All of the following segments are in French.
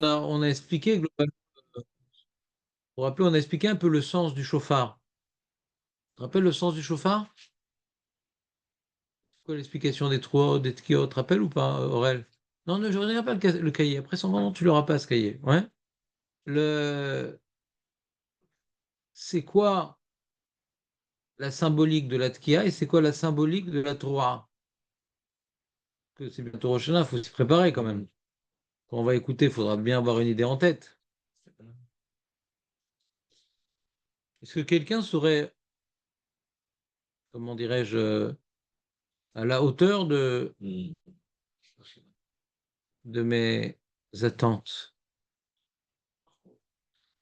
on a expliqué, globalement, pour rappeler, on a expliqué un peu le sens du chauffard. Tu te rappelles le sens du chauffard? Quoi, l'explication des trois, des tkiot, tu te rappelles ou pas, Aurel? Non, ne, je ne regarde pas le cahier. Après, son nom, tu l'auras pas, ce cahier. Ouais. Le... C'est quoi la symbolique de la tkia et c'est quoi la symbolique de la Torah? Que c'est bientôt Rosh Hashanah, il faut s'y préparer quand même. Quand on va écouter, il faudra bien avoir une idée en tête. Est-ce que quelqu'un serait, comment dirais-je, à la hauteur de mes attentes?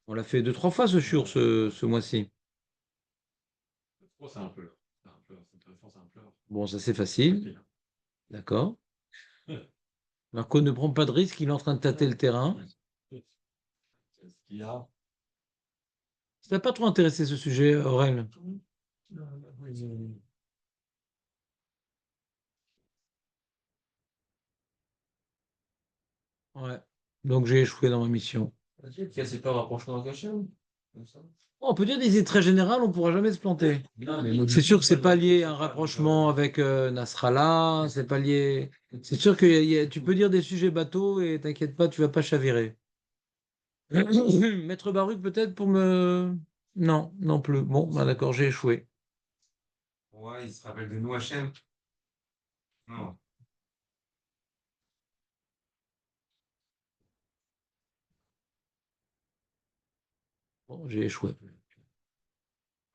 On l'a fait deux, trois fois ce shiur ce mois-ci. Oh, c'est un pleur. C'est un pleur. C'est très fort, c'est un pleur. Bon, ça c'est facile. D'accord. Marco ne prend pas de risque, il est en train de tâter le terrain. Qu'est-ce qu'il y a? Ça t'a pas trop intéressé ce sujet, Aurel? Ouais. Donc j'ai échoué dans ma mission. C'est pas rapprochement en cachet, comme ça. Bon, on peut dire des idées très générales, on ne pourra jamais se planter. C'est sûr que c'est pas lié à un rapprochement avec Nasrallah, c'est pas lié. C'est sûr que tu peux dire des sujets bateaux et t'inquiète pas, tu vas pas chavirer. Maître Baruch peut-être pour me. Non, non plus. Bon, bah d'accord, j'ai échoué. Ouais, il se rappelle de nous, Hachem. Non. Bon, j'ai échoué.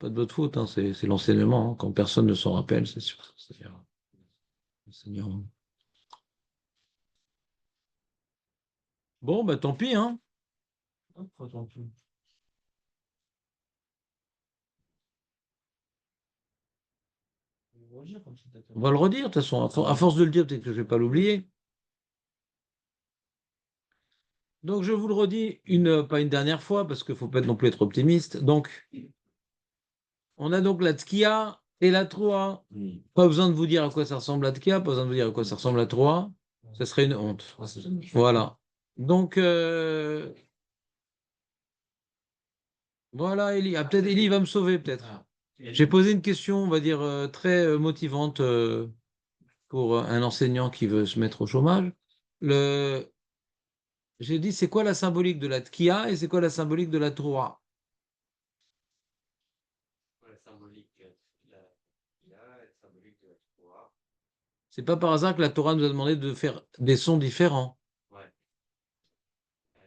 Pas de votre faute, hein, c'est l'enseignement, hein. Quand personne ne s'en rappelle, c'est sûr. C'est-à-dire, l'enseignant. Bon, bah tant pis, hein. Pourquoi tant pis? On va le redire, de toute façon. À force de le dire, peut-être que je vais pas l'oublier. Donc, je vous le redis, pas une dernière fois, parce qu'il ne faut pas non plus être optimiste. Donc, on a donc la Tkia et la Troa. Pas besoin de vous dire à quoi ça ressemble la Tkia, pas besoin de vous dire à quoi ça ressemble la Troa. Ça serait une honte. Voilà. Donc, voilà, Eli. Ah, peut-être Eli va me sauver, peut-être. J'ai posé une question, on va dire, très motivante pour un enseignant qui veut se mettre au chômage. Le... J'ai dit, c'est quoi la symbolique de la Tkia et c'est quoi la symbolique de la Troa? La symbolique de la symbolique de la Torah. C'est pas par hasard que la Torah nous a demandé de faire des sons différents. Ouais. Euh,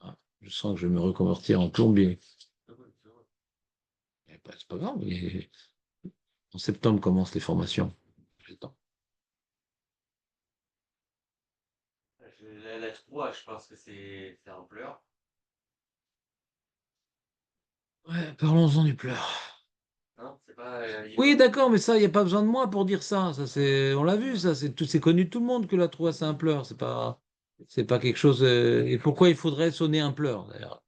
Ah, je sens que je vais me reconvertir en plombier. Eh ben, c'est pas grave. En septembre commencent les formations. J'ai le temps. La 3, je pense que c'est en pleurs. Ouais, parlons-en du pleur. Non, c'est pas. Oui, d'accord, mais ça, il n'y a pas besoin de moi pour dire ça. Ça, c'est, on l'a vu, ça, c'est connu de tout le monde que la Troie, c'est un pleur. C'est pas quelque chose. Et pourquoi il faudrait sonner un pleur, d'ailleurs?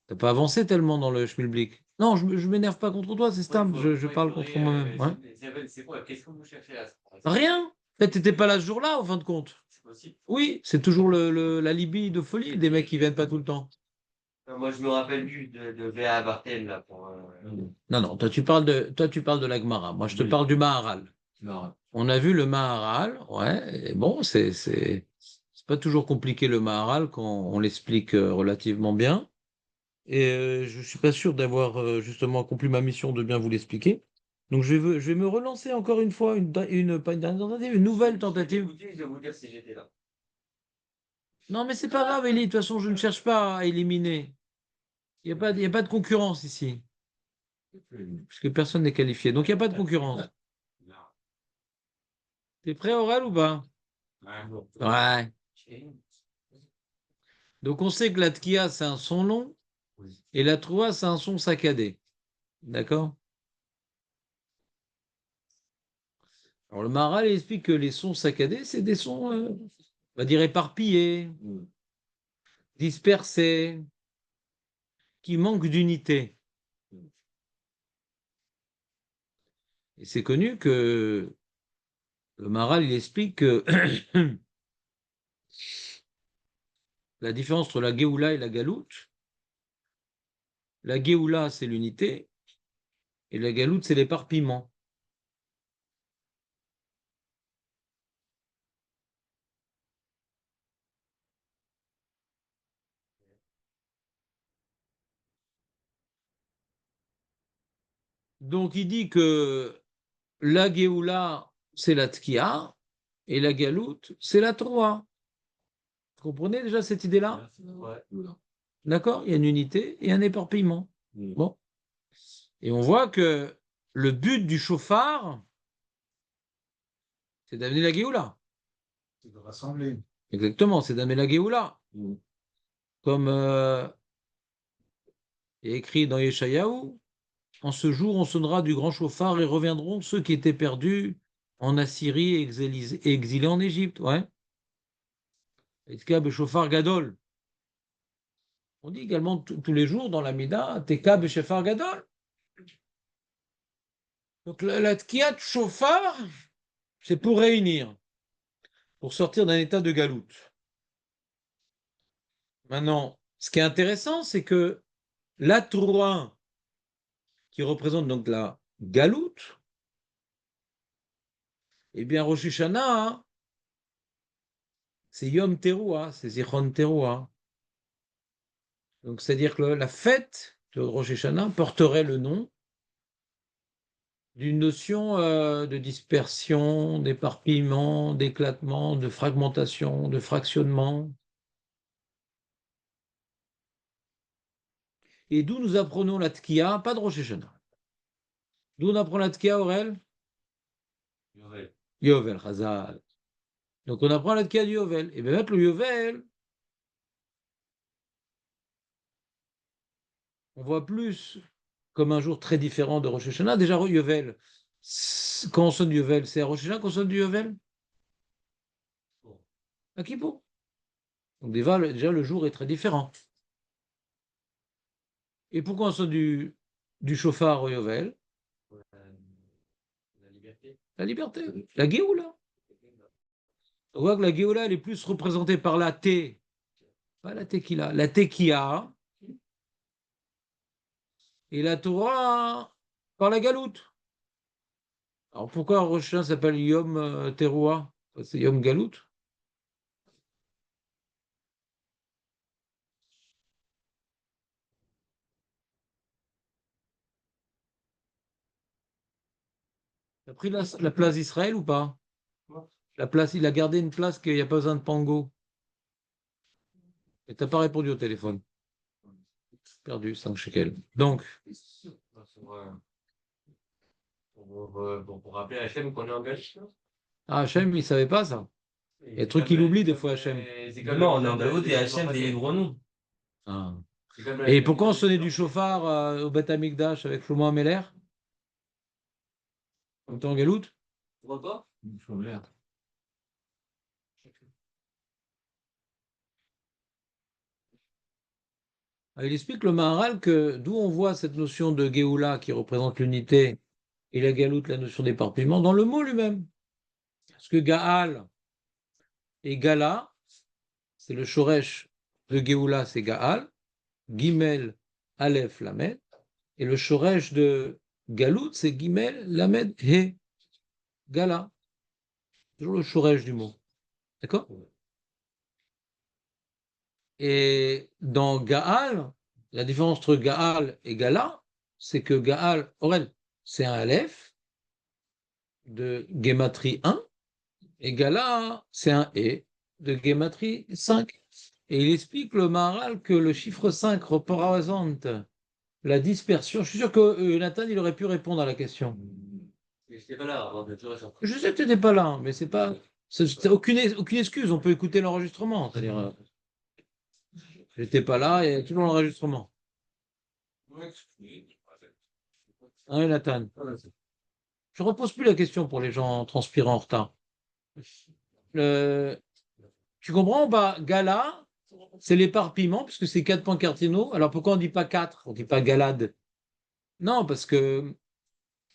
T'as pas avancé tellement dans le schmilblick. Non, je m'énerve pas contre toi, c'est Ouais, stable. Je il parle contre faudrait. moi-même. Ouais. C'est quoi? Qu'est-ce que vous cherchez là? Rien. En fait, t'étais pas là ce jour-là, au fin de compte. C'est possible. Oui, c'est toujours la Libye de folie, des mecs qui viennent pas tout le temps. Moi, je me rappelle juste de Véa Barthel, là, pour. Non, non, toi, tu parles de la Gemara. Moi, je te Oui. parle du Maharal. Non. On a vu le Maharal, ouais, et bon, c'est pas toujours compliqué le Maharal quand on l'explique relativement bien. Et je suis pas sûr d'avoir justement accompli ma mission de bien vous l'expliquer. Donc, je vais me relancer encore une fois, pas une dernière tentative, une nouvelle tentative. Je vais vous dire si j'étais là. Non, mais c'est pas grave, Elie. De toute façon, je ne cherche pas à éliminer. Il y a pas de concurrence ici, puisque personne n'est qualifié. Donc, il n'y a pas de concurrence. T'es prêt, Aurel, ou pas? Ouais. Donc, on sait que la tkia, c'est un son long, et la troua, c'est un son saccadé. D'accord? Alors, le Maharal il explique que les sons saccadés, c'est des sons, on va dire, éparpillés, dispersés, qui manquent d'unité. Et c'est connu que le Maharal, il explique que la différence entre la Géoula et la Galoute, la Géoula, c'est l'unité, et la Galoute, c'est l'éparpillement. Donc, il dit que la Géoula, c'est la Tkia, et la Galoute, c'est la Troa. Vous comprenez déjà cette idée-là? Ouais. D'accord? Il y a une unité et un éparpillement. Bon. Et on voit que le but du chauffard, c'est d'amener la Géoula. C'est de rassembler. Exactement, c'est d'amener la Géoula. Comme est écrit dans Yeshayahu, en ce jour, on sonnera du grand chauffard et reviendront ceux qui étaient perdus en Assyrie et exilés en Égypte. Ouais. Etka chauffard gadol. On dit également tous les jours dans la Mida, Teka chauffard gadol. Donc la tkiat chauffard, c'est pour réunir, pour sortir d'un état de galoute. Maintenant, ce qui est intéressant, c'est que la Trouin, qui représente donc la galoute, eh bien, Rosh Hashanah, hein, c'est Yom Teruah, c'est Zichron Teruah. Donc, c'est-à-dire que la fête de Rosh Hashanah porterait le nom d'une notion de dispersion, d'éparpillement, d'éclatement, de fragmentation, de fractionnement. Et d'où nous apprenons la Tkiya, pas de Rosh Hashanah. D'où on apprend la Tkiya, Aurel? Yovel. Yovel, Chazal. Donc on apprend la Tkiya du Yovel. Et bien mettre le Yovel, on voit plus comme un jour très différent de Rosh Hashanah. Déjà, Yovel, quand on sonne Yovel, c'est à Rosh Hashanah qu'on sonne du Yovel? À Kippour. Donc déjà, le jour est très différent. Et pourquoi on sonne du chauffard au Yovel? La liberté. La liberté, la Géoula. On voit que la Géoula, elle est plus représentée par la T, pas la Tequila, la Tequia, et la Torah par la Galoute. Alors pourquoi Rosh Hashanah s'appelle Yom Teruah? C'est Yom Galoute. Il a pris la place d'Israël ou pas? La place, il a gardé une place qu'il n'y a pas besoin de Pango. Et t'as pas répondu au téléphone. Perdu, 5 shekels. Donc, Pour rappeler Hachem qu'on est engagé. ah, Hachem, il ne savait pas ça. Il y a des trucs qu'il oublie des fois, Hachem. Non, on est en Galoute et Hachem des gros noms. Ah. Et pourquoi on sonnait du chauffard au Beth Amikdash avec Shlomo Ameler? On était en Galoute? Pourquoi pas? Il explique le Maharal que d'où on voit cette notion de Géoula qui représente l'unité et la Galoute, la notion d'éparpillement, dans le mot lui-même. Parce que Gaal et Gala, c'est le Shoresh de Géoula, c'est Gaal, Gimel, Aleph, Lamed, et le Shoresh de Galoute, c'est Gimel, Lamed, He, Gala. Toujours le Shoresh du mot. D'accord? Et dans Gaal, la différence entre Gaal et Gala, c'est que Gaal, Aurel, c'est un Aleph de Gematrie 1, et Gala, c'est un E de Gematrie 5. Et il explique le Maharal que le chiffre 5 représente la dispersion. Je suis sûr que Nathan, il aurait pu répondre à la question. Je n'étais pas là avant de tout Je sais que tu n'étais pas là, mais c'est pas. C'est aucune excuse, on peut écouter l'enregistrement. C'est-à-dire, j'étais pas là et toujours l'enregistrement. Hein, Nathan? Je repose plus la question pour les gens transpirants en retard. Tu comprends? Bah, Gala, c'est l'éparpillement, puisque c'est 4 points cardinaux. Alors pourquoi on ne dit pas 4? On ne dit pas galade? Non, parce que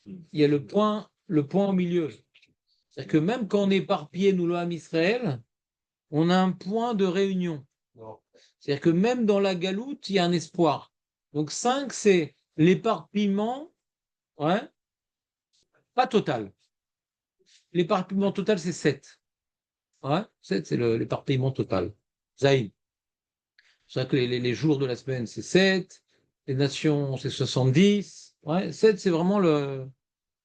il y a le point le point au milieu. C'est-à-dire que même quand on est éparpillé, nous, l'Oham Israël, on a un point de réunion. C'est-à-dire que même dans la galoute, il y a un espoir. Donc 5, c'est l'éparpillement, ouais, pas total. L'éparpillement total, c'est 7. Ouais, 7, c'est l'éparpillement total. Zaïd. C'est vrai que les jours de la semaine, c'est 7. Les nations, c'est 70. Ouais, 7, c'est vraiment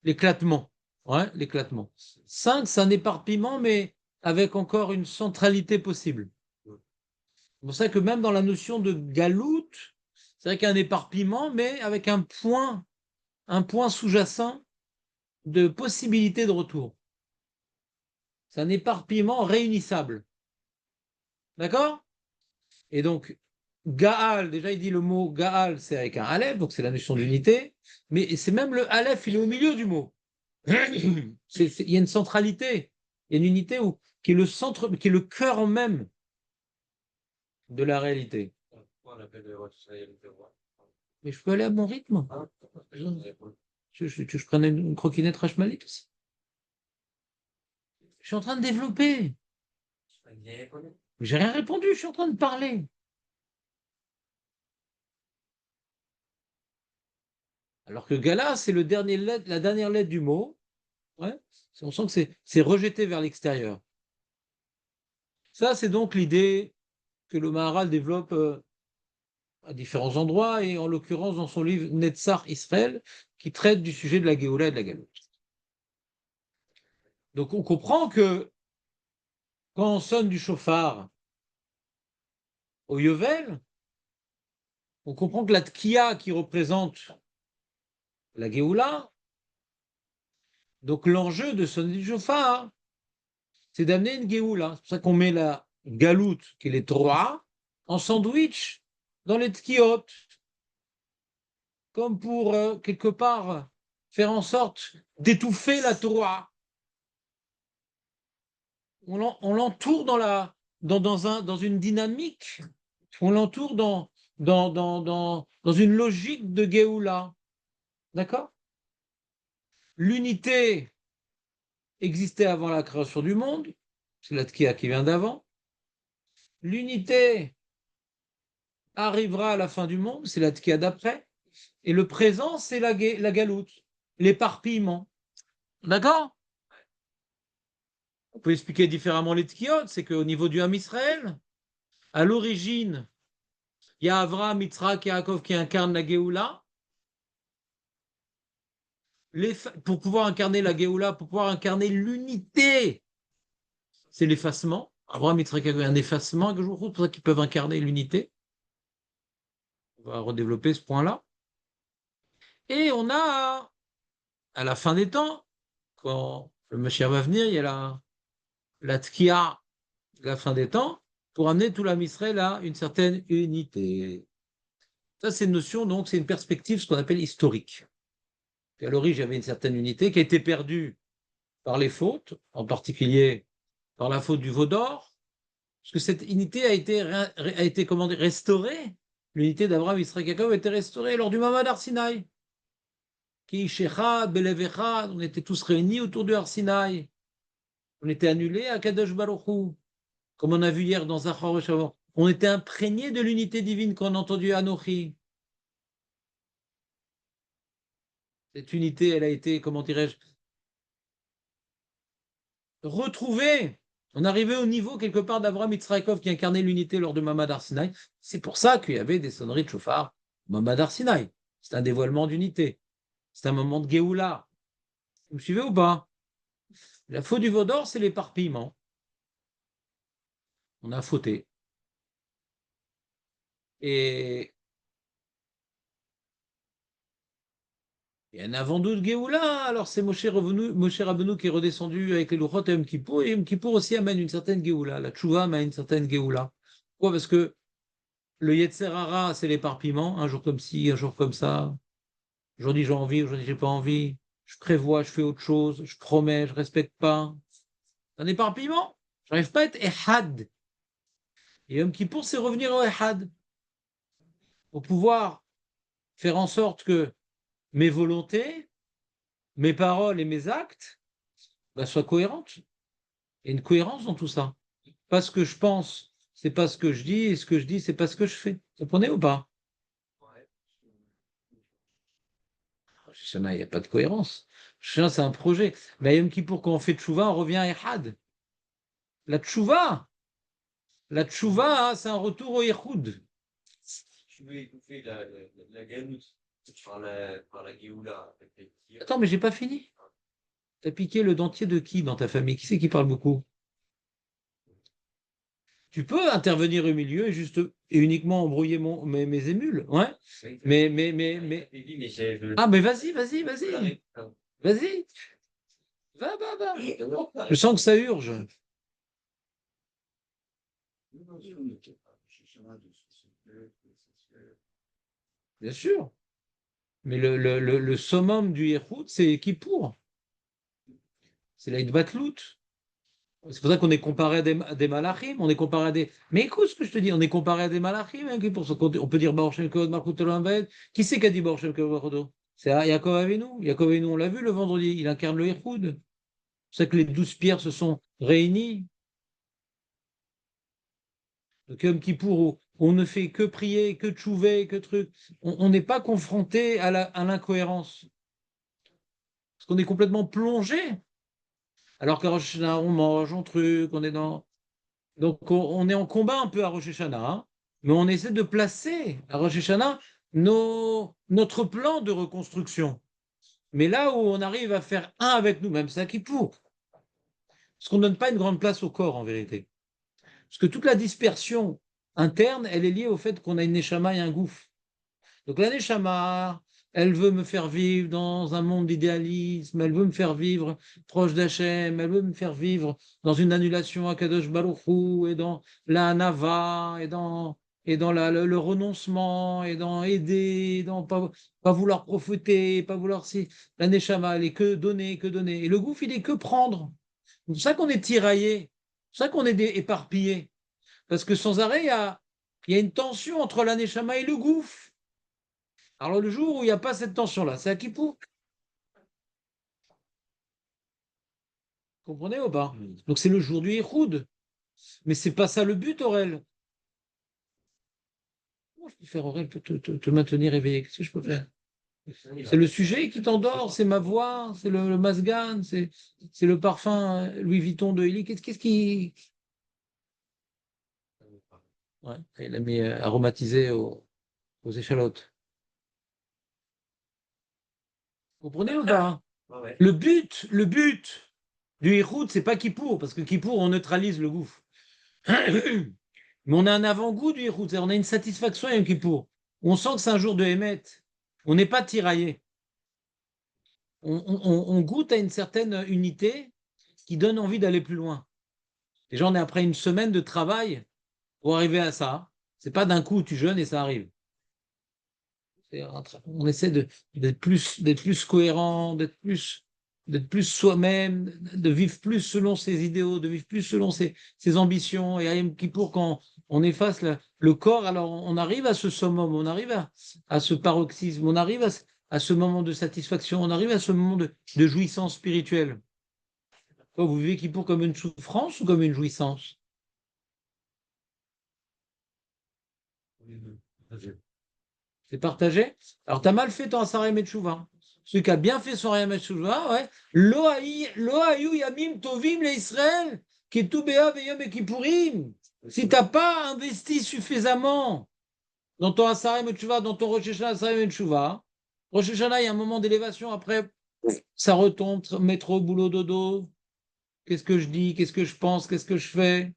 l'éclatement. Ouais, l'éclatement. 5, c'est un éparpillement, mais avec encore une centralité possible. C'est pour ça que même dans la notion de galoute, c'est vrai qu'il y a un éparpillement, mais avec un point sous-jacent de possibilité de retour. C'est un éparpillement réunissable. D'accord? Et donc, Gaal, déjà il dit le mot Gaal, c'est avec un Aleph, donc c'est la notion d'unité, mais c'est même le Aleph, il est au milieu du mot. Il y a une centralité, il y a une unité qui est le centre, qui est le cœur même de la réalité. Mais je peux aller à mon rythme. Je prenais une croquinette Rachmalit aussi. Je suis en train de développer. J'ai rien répondu, je suis en train de parler. Alors que Gala, c'est la dernière lettre du mot. Ouais. On sent que c'est rejeté vers l'extérieur. Ça, c'est donc l'idée que le Maharal développe à différents endroits, et en l'occurrence dans son livre Netzach Israël, qui traite du sujet de la Géoula et de la Galoute. Donc on comprend que quand on sonne du chauffard au Yovel, on comprend que la Tkiya qui représente la Géoula, donc l'enjeu de sonner du chauffard, c'est d'amener une Géoula. C'est pour ça qu'on met la Galoute, qui est les Torah, en sandwich dans les Tkiyot, comme pour quelque part faire en sorte d'étouffer la Torah. On l'entoure dans une dynamique, on l'entoure dans une logique de Géoula. D'accord? L'unité existait avant la création du monde, c'est la Tkia qui vient d'avant. L'unité arrivera à la fin du monde, c'est la Tkia d'après. Et le présent, c'est la galoute, l'éparpillement. D'accord? On peut expliquer différemment les Tkiot, c'est qu'au niveau du Ham Israël, à l'origine, il y a Avraham, Yitzhak et Yaakov qui incarnent la Géoula. Pour pouvoir incarner la Géoula, pour pouvoir incarner l'unité, c'est l'effacement. Abraham, Yitzhak, Yaakov, un effacement, c'est pour ça qu'ils peuvent incarner l'unité. On va redévelopper ce point-là. Et on a, à la fin des temps, quand le Mashiach va venir, il y a la Tkiya, la fin des temps, pour amener tout l'Am Israël à une certaine unité. Ça, c'est une notion, donc, c'est une perspective, ce qu'on appelle historique. Et à l'origine, il y avait une certaine unité qui a été perdue par les fautes, en particulier par la faute du veau d'or, parce que cette unité a été comment dire, restaurée. L'unité d'Abraham, Israël, Jacob a été restaurée lors du Mamad Arsinaï. Qui Shecha, Belevecha, on était tous réunis autour du Arsinaï. On était annulés à Kadosh Baruch Hu. Comme on a vu hier dans Zachar et Shavon. On était imprégnés de l'unité divine qu'on a entendu à Anochi. Cette unité, elle a été, comment dirais-je, retrouvée. On arrivait au niveau quelque part d'Abraham Yitzhakov qui incarnait l'unité lors de Mamad Arsinaï. C'est pour ça qu'il y avait des sonneries de chauffard. Mamad Arsinaï, c'est un dévoilement d'unité. C'est un moment de Géoula. Vous me suivez ou pas? La faute du veau d'or, c'est l'éparpillement. On a fauté. Et il y a un avant-doute de Géoula. Alors c'est Moshe Rabbeinu qui est redescendu avec les Louchot et Yom Kippour. Et Yom Kippour aussi amène une certaine Géoula. La Tchouva amène une certaine Géoula. Pourquoi? Parce que le Yetzer Hara, c'est l'éparpillement. Un jour comme ci, un jour comme ça. Aujourd'hui j'ai envie, aujourd'hui j'ai pas envie. Je prévois, je fais autre chose. Je promets, je respecte pas. C'est un éparpillement. Je n'arrive pas à être Ehad. Et Yom Kippour, c'est revenir au Ehad. Pour pouvoir faire en sorte que mes volontés, mes paroles et mes actes soient cohérentes. Il y a une cohérence dans tout ça. Pas ce que je pense, c'est pas ce que je dis, et ce que je dis, c'est pas ce que je fais. Vous comprenez ou pas? Rosh Hashanah, il n'y a pas de cohérence. Rosh Hashanah, c'est un projet. Mais à Yom Kippour, quand on fait tchouva, on revient à Ehad. La tchouva, hein, c'est un retour au Yehoud. Tu veux étouffer la galoute par la Géoula avec les tirs. Attends, mais j'ai pas fini. T'as piqué le dentier de qui dans ta famille? Qui c'est qui parle beaucoup? Tu peux intervenir au milieu et juste et uniquement embrouiller mes émules, ouais. Mais Ah, mais vas-y. Vas-y, va. Je sens que ça urge. Bien sûr. Mais le summum du Hérout, c'est Kippour. C'est la Hitbatlout. C'est pour ça qu'on est comparé à des malachim, on est comparé à des. Mais écoute ce que je te dis, on est comparé à des malachim, hein, pour ce on peut dire Baruch Shem Kavod Malchut Olam Vaed. Qui c'est qui a dit Baruch Shem Kavod Malchut Olam? C'est Yaakov Avinu. Yaakov Avinu, on l'a vu le vendredi, il incarne le Héroud. C'est pour ça que les 12 pierres se sont réunies. Donc Yom Kippour, où on ne fait que prier, que tchouver, que truc. On n'est pas confronté à l'incohérence. Parce qu'on est complètement plongé. Alors qu'à Rosh Hashanah, on mange, on truc, on est dans. Donc on est en combat un peu à Rosh Hashanah, hein, mais on essaie de placer à Rosh Hashanah notre plan de reconstruction. Mais là où on arrive à faire un avec nous-mêmes, c'est à Kippour. Parce qu'on ne donne pas une grande place au corps en vérité. Parce que toute la dispersion interne, elle est liée au fait qu'on a une neshama et un gouffre. Donc la neshama, elle veut me faire vivre dans un monde d'idéalisme, elle veut me faire vivre proche d'Hachem, elle veut me faire vivre dans une annulation à Kadosh Baruch Hu, et dans la nava, et dans le renoncement, et dans aider, et dans pas vouloir profiter, pas vouloir si. La neshama, elle est que donner, que donner. Et le gouffre, il est que prendre. C'est pour ça qu'on est tiraillé, c'est pour ça qu'on est éparpillé. Parce que sans arrêt, il y a une tension entre la neshama et le gouffre. Alors le jour où il n'y a pas cette tension-là, c'est à Kippour. Vous comprenez ou pas? Donc c'est le jour du Ihoud. Mais c'est pas ça le but, Aurel. Comment je peux faire, Aurel, pour te maintenir éveillé? Qu'est-ce que je peux faire? C'est le sujet qui t'endort, c'est ma voix, c'est le masgan, c'est le parfum Louis Vuitton de Eli. Qu'est-ce qui. Ouais, il a mis aromatisé aux échalotes. Vous comprenez ou pas? Ouais. Le but du Ihoud, c'est pas Kippour, parce que Kippour, on neutralise le gouffre. Mais on a un avant-goût du Hérout, on a une satisfaction à Yom Kippour. On sent que c'est un jour de Hémet. On n'est pas tiraillé. On goûte à une certaine unité qui donne envie d'aller plus loin. Déjà, on est après une semaine de travail pour arriver à ça. C'est pas d'un coup tu jeûnes et ça arrive. On essaie d'être plus cohérent, d'être plus soi-même, de vivre plus selon ses idéaux, de vivre plus selon ses ambitions. Et à Yom Kippour, quand on efface le corps, alors on arrive à ce summum, on arrive à ce paroxysme, on arrive à ce moment de satisfaction, on arrive à ce moment de jouissance spirituelle. Quoi, vous vivez Kippour comme une souffrance ou comme une jouissance? C'est partagé? Alors, tu as mal fait ton Asarem et Tchouva. Celui qui a bien fait son Asarem et Tchouva, ouais. Lo hayu yamim tovim le Israël, ketu be'av veyom et kippourim. Si tu n'as pas investi suffisamment dans ton Asarem et Tchouva, dans ton Rosh Hashanah Asarem et Tchouva, Rosh Hashanah, il y a un moment d'élévation, après, ça retombe, métro, boulot, dodo. Qu'est-ce que je dis? Qu'est-ce que je pense? Qu'est-ce que je fais?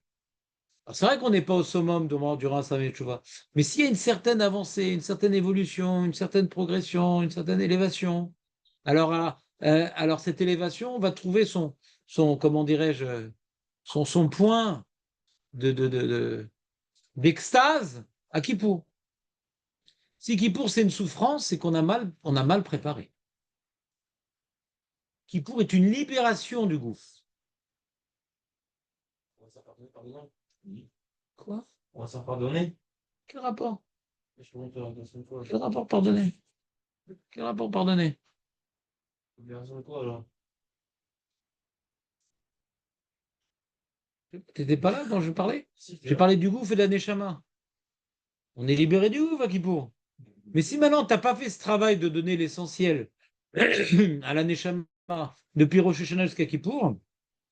Alors, c'est vrai qu'on n'est pas au summum durant un Sameh Tchouva, mais s'il y a une certaine avancée, une certaine évolution, une certaine progression, une certaine élévation, alors cette élévation va trouver comment dirais-je, son point d'extase à Kippour. Si Kippour c'est une souffrance, c'est qu'on a mal préparé. Kippour est une libération du gouffre. Quoi? On va s'en pardonner. Quel rapport? Je te montre la prochaine fois. Quel rapport pardonner? Quel rapport pardonner? T'étais pas là quand je parlais? J'ai parlé du gouffre et de la Neshama. On est libéré du gouffre à Kippour. Mais si maintenant tu n'as pas fait ce travail de donner l'essentiel à la Neshama depuis Rosh Hashanah jusqu'à Kippour,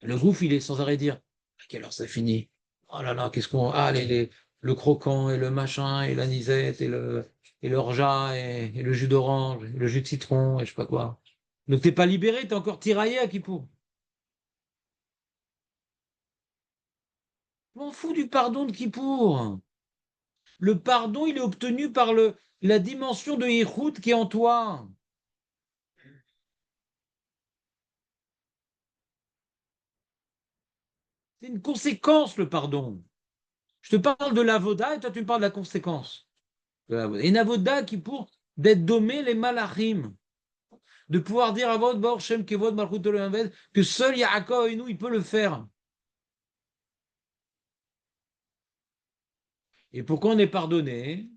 le gouffre, il est sans arrêt dire à quelle heure ça finit? Oh là là, qu'est-ce qu'on. Ah, le croquant et le machin et l'anisette et le rja et le jus d'orange et le jus de citron et je sais pas quoi. Donc t'es pas libéré, t'es encore tiraillé à Kippour. Je m'en fous du pardon de Kippour. Le pardon, il est obtenu par la dimension de Yichud qui est en toi. C'est une conséquence, le pardon. Je te parle de l'avoda et toi tu me parles de la conséquence. Et une avoda qui pour d'être dommé les malachim, de pouvoir dire avod bor shem kevod malchut olam que seul Yaakov et nous il peut le faire. Et pourquoi on est pardonné?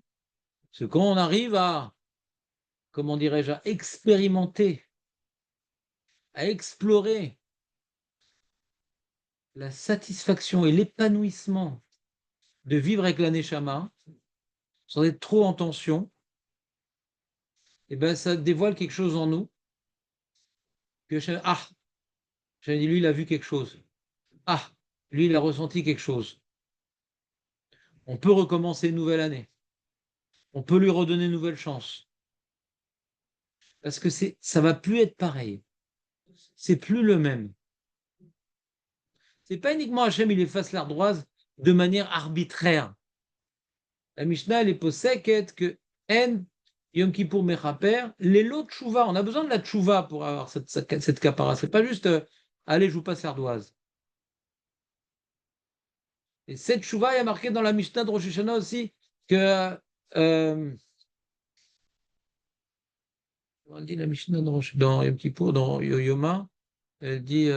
C'est quand on arrive à, comment dirais-je, à expérimenter, à explorer la satisfaction et l'épanouissement de vivre avec la neshama sans être trop en tension, et ben ça dévoile quelque chose en nous que j'avais dit lui il a vu quelque chose. Ah, lui il a ressenti quelque chose. On peut recommencer une nouvelle année. On peut lui redonner une nouvelle chance. Parce que ça va plus être pareil. C'est plus le même. C'est pas uniquement Hachem, il efface l'ardoise de manière arbitraire. La Mishnah, elle est possèque que En Yom Kippour Mechaper, les lots tchouva. On a besoin de la tchouva pour avoir cette capara. C'est pas juste allez, je vous passe l'ardoise. Et cette tchouva, il y a marqué dans la Mishnah de Rosh Hashanah aussi que on dit la Mishnah dans Yom Kippour, dans Yoma, elle dit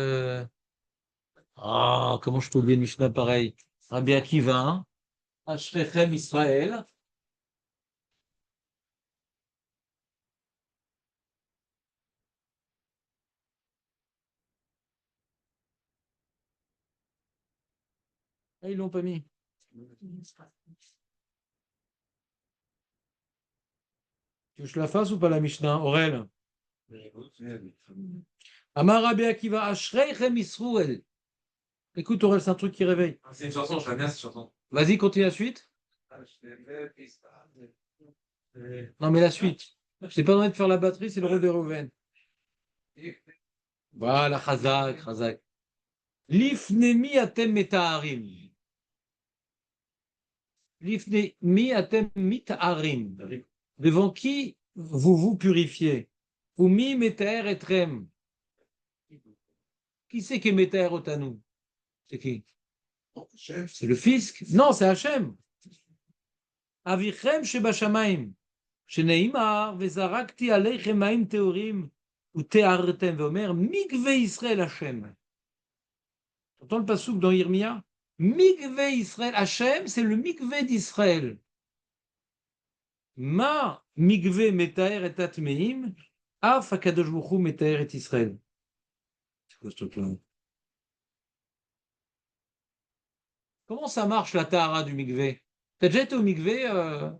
comment je peux oublier une Mishnah pareil? Rabbi Akiva, hein? Ashrechem Israël. Ah, ils l'ont pas mis. Tu veux que je la fasse ou pas la Mishnah, Aurel? Amar Rabbi Akiva, Ashrechem Israël. Écoute, Aurel, c'est un truc qui réveille. C'est une chanson, je l'aime bien cette chanson. Vas-y, continue la suite. Non, mais la suite. Je t'ai pas demandé de faire la batterie, c'est le rôle de Reuven. Voilà, Chazak, Chazak. Lifnemi atem metaharim. Lifnemi atem mitaharim. Devant qui vous vous purifiez? Ou mi metaher etrem. Qui c'est qui est metaher otanou? C'est qui? C'est le fisc? Non, c'est Hachem. Avichem shebashamaim. Sheneimar vezarakti aleichem maim teorim. Ou tehartem veomer mikve Israël Hachem. Tu entends le passouk dans Yirmia? Mikve Israël, Hachem, c'est le mikve d'Israël. Ma mikve metaher et atmeim, af akadosh baruch hu metaher et Israël. C'est quoi ce truc-là? Comment ça marche la tahara du mikve? T'as déjà été au mikve,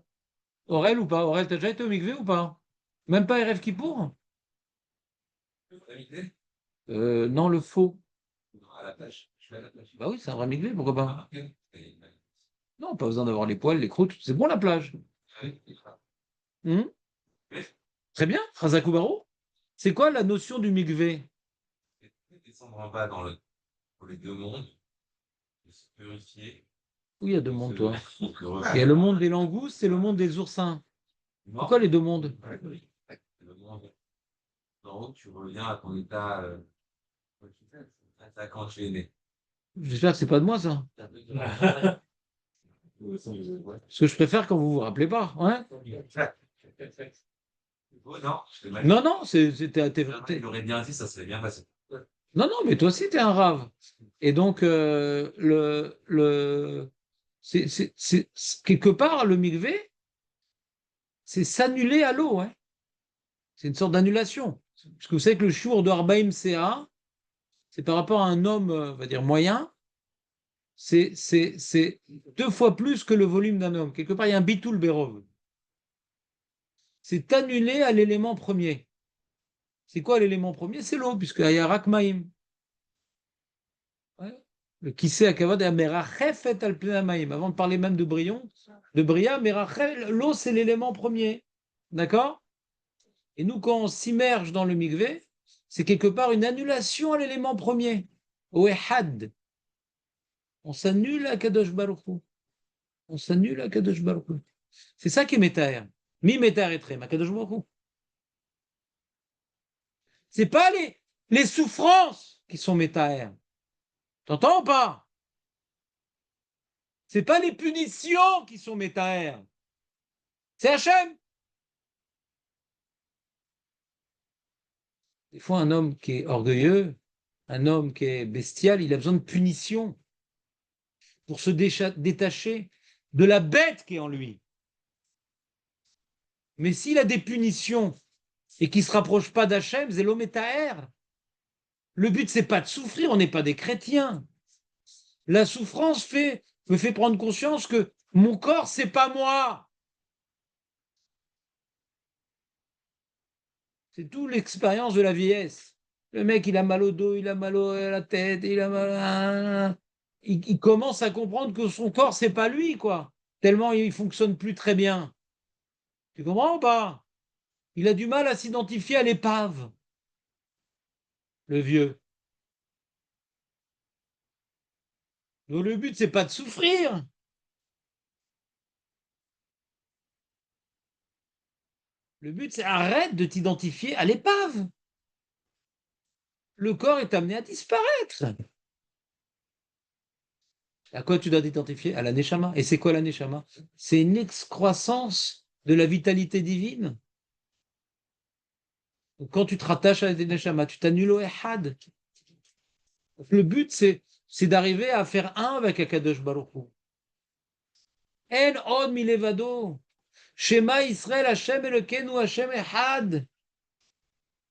Aurel ou pas? Aurel, t'as déjà été au mikve ou pas? Même pas Erev Kippour? Non, le faux. À la plage. Je vais à la plage. Bah oui, c'est un vrai mikve, pourquoi pas? Ah, ok. Non, pas besoin d'avoir les poils, les croûtes, c'est bon la plage. Oui. Hmm. Très bien, Razakoubarou. C'est quoi la notion du mikvé? Descendre en bas pour les deux mondes, de se purifier. Où il y a deux mondes, toi? de Il y a le monde des langoustes et le monde des oursins. Pourquoi les deux mondes? Le monde. En haut, tu reviens à ton état quand tu es né. J'espère que c'est pas de moi, ça. Ce que je préfère quand vous vous rappelez pas. Hein? Oh non, je t'ai mal dit. Non, non, Il aurait bien dit, ça serait bien passé. Non, non, mais toi aussi, t'es un rave. Et donc, quelque part, le mikvé, c'est s'annuler à l'eau. Hein? C'est une sorte d'annulation. Parce que vous savez que le shiur de Arbaïm CA, c'est par rapport à un homme, on va dire, moyen, c'est 2 fois plus que le volume d'un homme. Quelque part, il y a un bitoul berov. C'est annulé à l'élément premier. C'est quoi l'élément premier? C'est l'eau, puisqu'il y a Rakmaïm. Ouais. Le kissé à kavod et merachefet al pnei. Avant de parler même de Brion, de Bria, l'eau, c'est l'élément premier. D'accord? Et nous, quand on s'immerge dans le mikvé, c'est quelque part une annulation à l'élément premier. Au ehad. On s'annule à Kadosh Baruch Hu. On s'annule à Kadosh Baruch Hu. C'est ça qui est métaer. Mi métaer et trem, à Kadosh Baruch Hu. C'est pas les souffrances qui sont métaer. T'entends ou pas? C'est pas les punitions qui sont métaer. C'est Hachem. Des fois, un homme qui est orgueilleux, un homme qui est bestial, il a besoin de punition pour se détacher de la bête qui est en lui. Mais s'il a des punitions et qu'il ne se rapproche pas d'Hachem, c'est l'ométaer. Le but, c'est pas de souffrir, on n'est pas des chrétiens. La souffrance me fait prendre conscience que mon corps, c'est pas moi. C'est tout l'expérience de la vieillesse. Le mec, il a mal au dos, il a mal à la tête, il a mal. Il commence à comprendre que son corps, c'est pas lui, quoi. Tellement il fonctionne plus très bien. Tu comprends ou pas? Il a du mal à s'identifier à l'épave, le vieux. Donc le but, c'est pas de souffrir. Le but, c'est arrête de t'identifier à l'épave. Le corps est amené à disparaître. À quoi tu dois t'identifier? À la neshama. Et c'est quoi la neshama? C'est une excroissance de la vitalité divine. Donc, quand tu te rattaches à la neshama, tu t'annules au ehad. Le but, c'est d'arriver à faire un avec Akadosh Baruch Hu. En od milevado. Shema Israël Hashem Elokeinu Hashem Echad.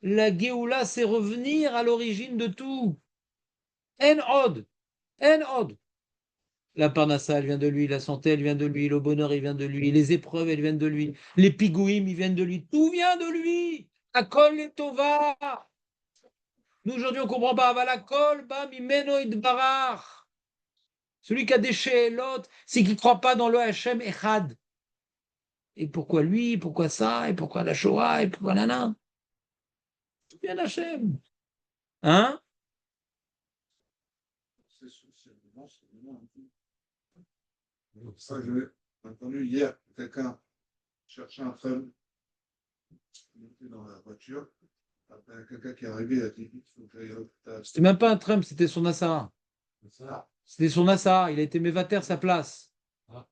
La Géoula, c'est revenir à l'origine de tout. En od. En od. La parnassa, elle vient de lui, la santé, elle vient de lui, le bonheur, il vient de lui, les épreuves, elles viennent de lui, les pigouïms, ils viennent de lui, tout vient de lui. Akol et tova. Nous, aujourd'hui, on ne comprend pas. Avalakol, ba mimeno idbarach. Celui qui a déché l'autre, c'est qu'il ne croit pas dans le Hachem Echad. Et pourquoi lui, pourquoi ça, et pourquoi la Shoah, et pourquoi nana? Tout vient d'Hachem. Hein? Ça, j'ai entendu hier quelqu'un chercher un trem, il était dans la voiture, après quelqu'un qui est arrivé, il a dit il faut que j'aille à l'hôpital. C'était même pas un Trump, c'était son Assara. Ça, C'était son Assara. Il a été mévater sa place. ah,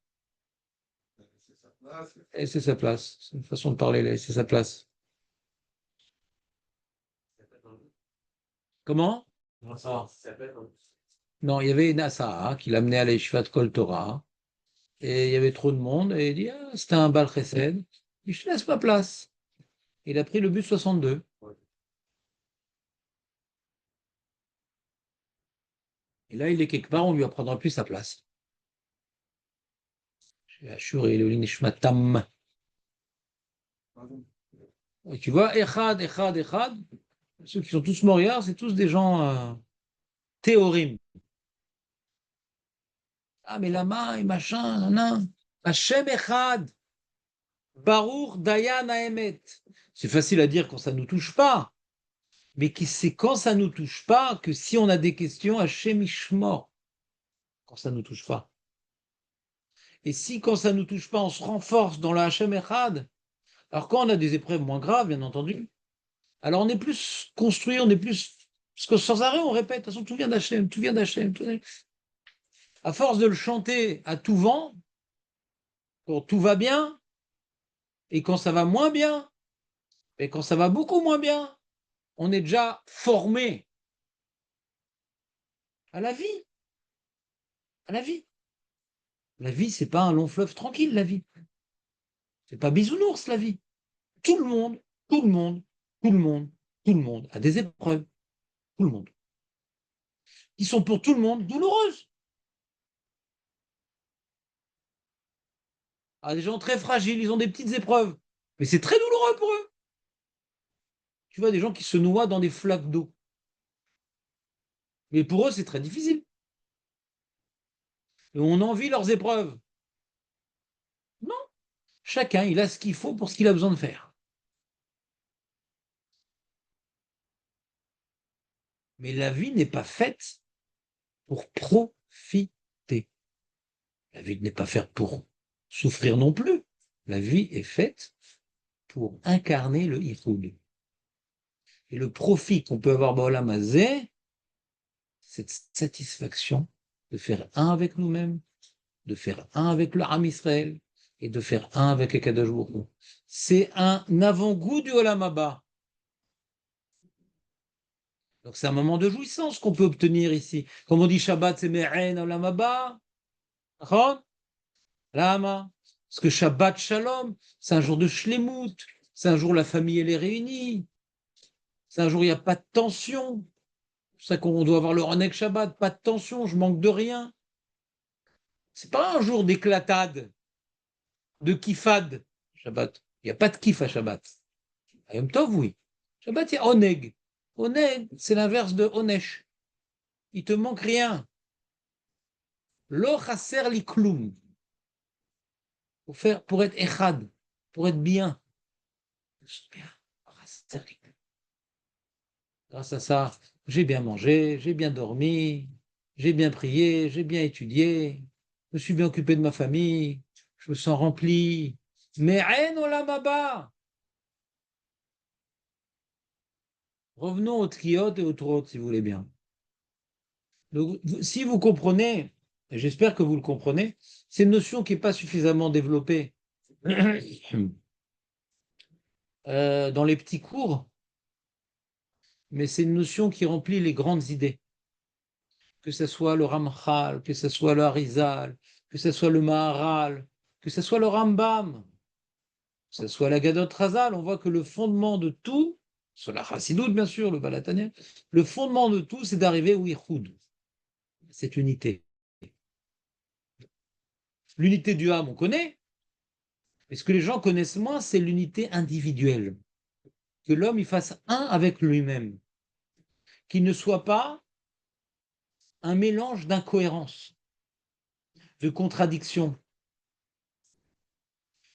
c'est sa place. Et c'est sa place. C'est une façon de parler, là. C'est sa place. Comment? Non, il y avait une Assara qui l'amenait à l'Eshvat Kol Torah. Et il y avait trop de monde. Et il dit, ah, c'était un bal chesed. Il dit, je te laisse ma place. Il a pris le bus 62. Et là, il est quelque part, on lui apprendra plus sa place. Je suis assuré, le Nishmatam. Et tu vois, Echad, Echad, Echad, ceux qui sont tous moriards, c'est tous des gens théorim. Ah, mais lama et machin, nan. Hashem Echad, Baruch Dayan Haemet. C'est facile à dire quand ça ne nous touche pas, mais c'est quand ça ne nous touche pas que si on a des questions, Hashem Ishmor, quand ça ne nous touche pas. Et si quand ça ne nous touche pas, on se renforce dans la Hashem Echad, alors quand on a des épreuves moins graves, bien entendu, alors on est plus construit, on est plus... Parce que sans arrêt, on répète, de toute façon, tout vient d'Hachem, tout vient d'Hachem. À force de le chanter à tout vent, quand tout va bien, et quand ça va moins bien, et quand ça va beaucoup moins bien, on est déjà formé à la vie. À la vie. La vie, c'est pas un long fleuve tranquille, la vie. C'est pas bisounours, la vie. Tout le monde, tout le monde, tout le monde tout le monde a des épreuves, tout le monde, qui sont pour tout le monde douloureuses. Ah, des gens très fragiles, ils ont des petites épreuves, mais c'est très douloureux pour eux. Tu vois, des gens qui se noient dans des flaques d'eau. Mais pour eux, c'est très difficile. Et on envie leurs épreuves. Non, chacun, il a ce qu'il faut pour ce qu'il a besoin de faire. Mais la vie n'est pas faite pour profiter. La vie n'est pas faite pour souffrir non plus. La vie est faite pour incarner le Yichud. Et le profit qu'on peut avoir dans Olam Hazeh, cette satisfaction de faire un avec nous-mêmes, de faire un avec le Ham Israël et de faire un avec Akadosh Baruch Hu. C'est un avant-goût du Olam Haba. Donc c'est un moment de jouissance qu'on peut obtenir ici. Comme on dit Shabbat, c'est Me'en Olam Haba. Lama. Parce que Shabbat Shalom, c'est un jour de Shlemut. C'est un jour où la famille elle est réunie. C'est un jour où il n'y a pas de tension. C'est pour ça qu'on doit avoir le Ronek Shabbat, pas de tension, je manque de rien. C'est pas un jour d'éclatade, de kiffade, Shabbat. Il n'y a pas de kiff à Shabbat. À Yom Tov, oui. Shabbat, il y a Oneg. Oneg, c'est l'inverse de Onesh. Il te manque rien. Lo chaser li kloum. Pour être echad, pour être bien. Grâce à ça, j'ai bien mangé, j'ai bien dormi, j'ai bien prié, j'ai bien étudié, je me suis bien occupé de ma famille, je me sens rempli. Mais Ain Olam Haba. Revenons aux Tkiot et aux Trot, si vous voulez bien. Donc, si vous comprenez, et j'espère que vous le comprenez, c'est une notion qui n'est pas suffisamment développée dans les petits cours, mais c'est une notion qui remplit les grandes idées. Que ce soit le Ramchal, que ce soit le Harizal, que ce soit le Maharal, que ce soit le Rambam, que ce soit la Gadot Razal, on voit que le fondement de tout, sur la Chassidoute bien sûr, le Balatanien, le fondement de tout, c'est d'arriver au Yichud, cette unité. L'unité du âme, on connaît, mais ce que les gens connaissent moins, c'est l'unité individuelle. Que l'homme il fasse un avec lui-même, qu'il ne soit pas un mélange d'incohérences, de contradictions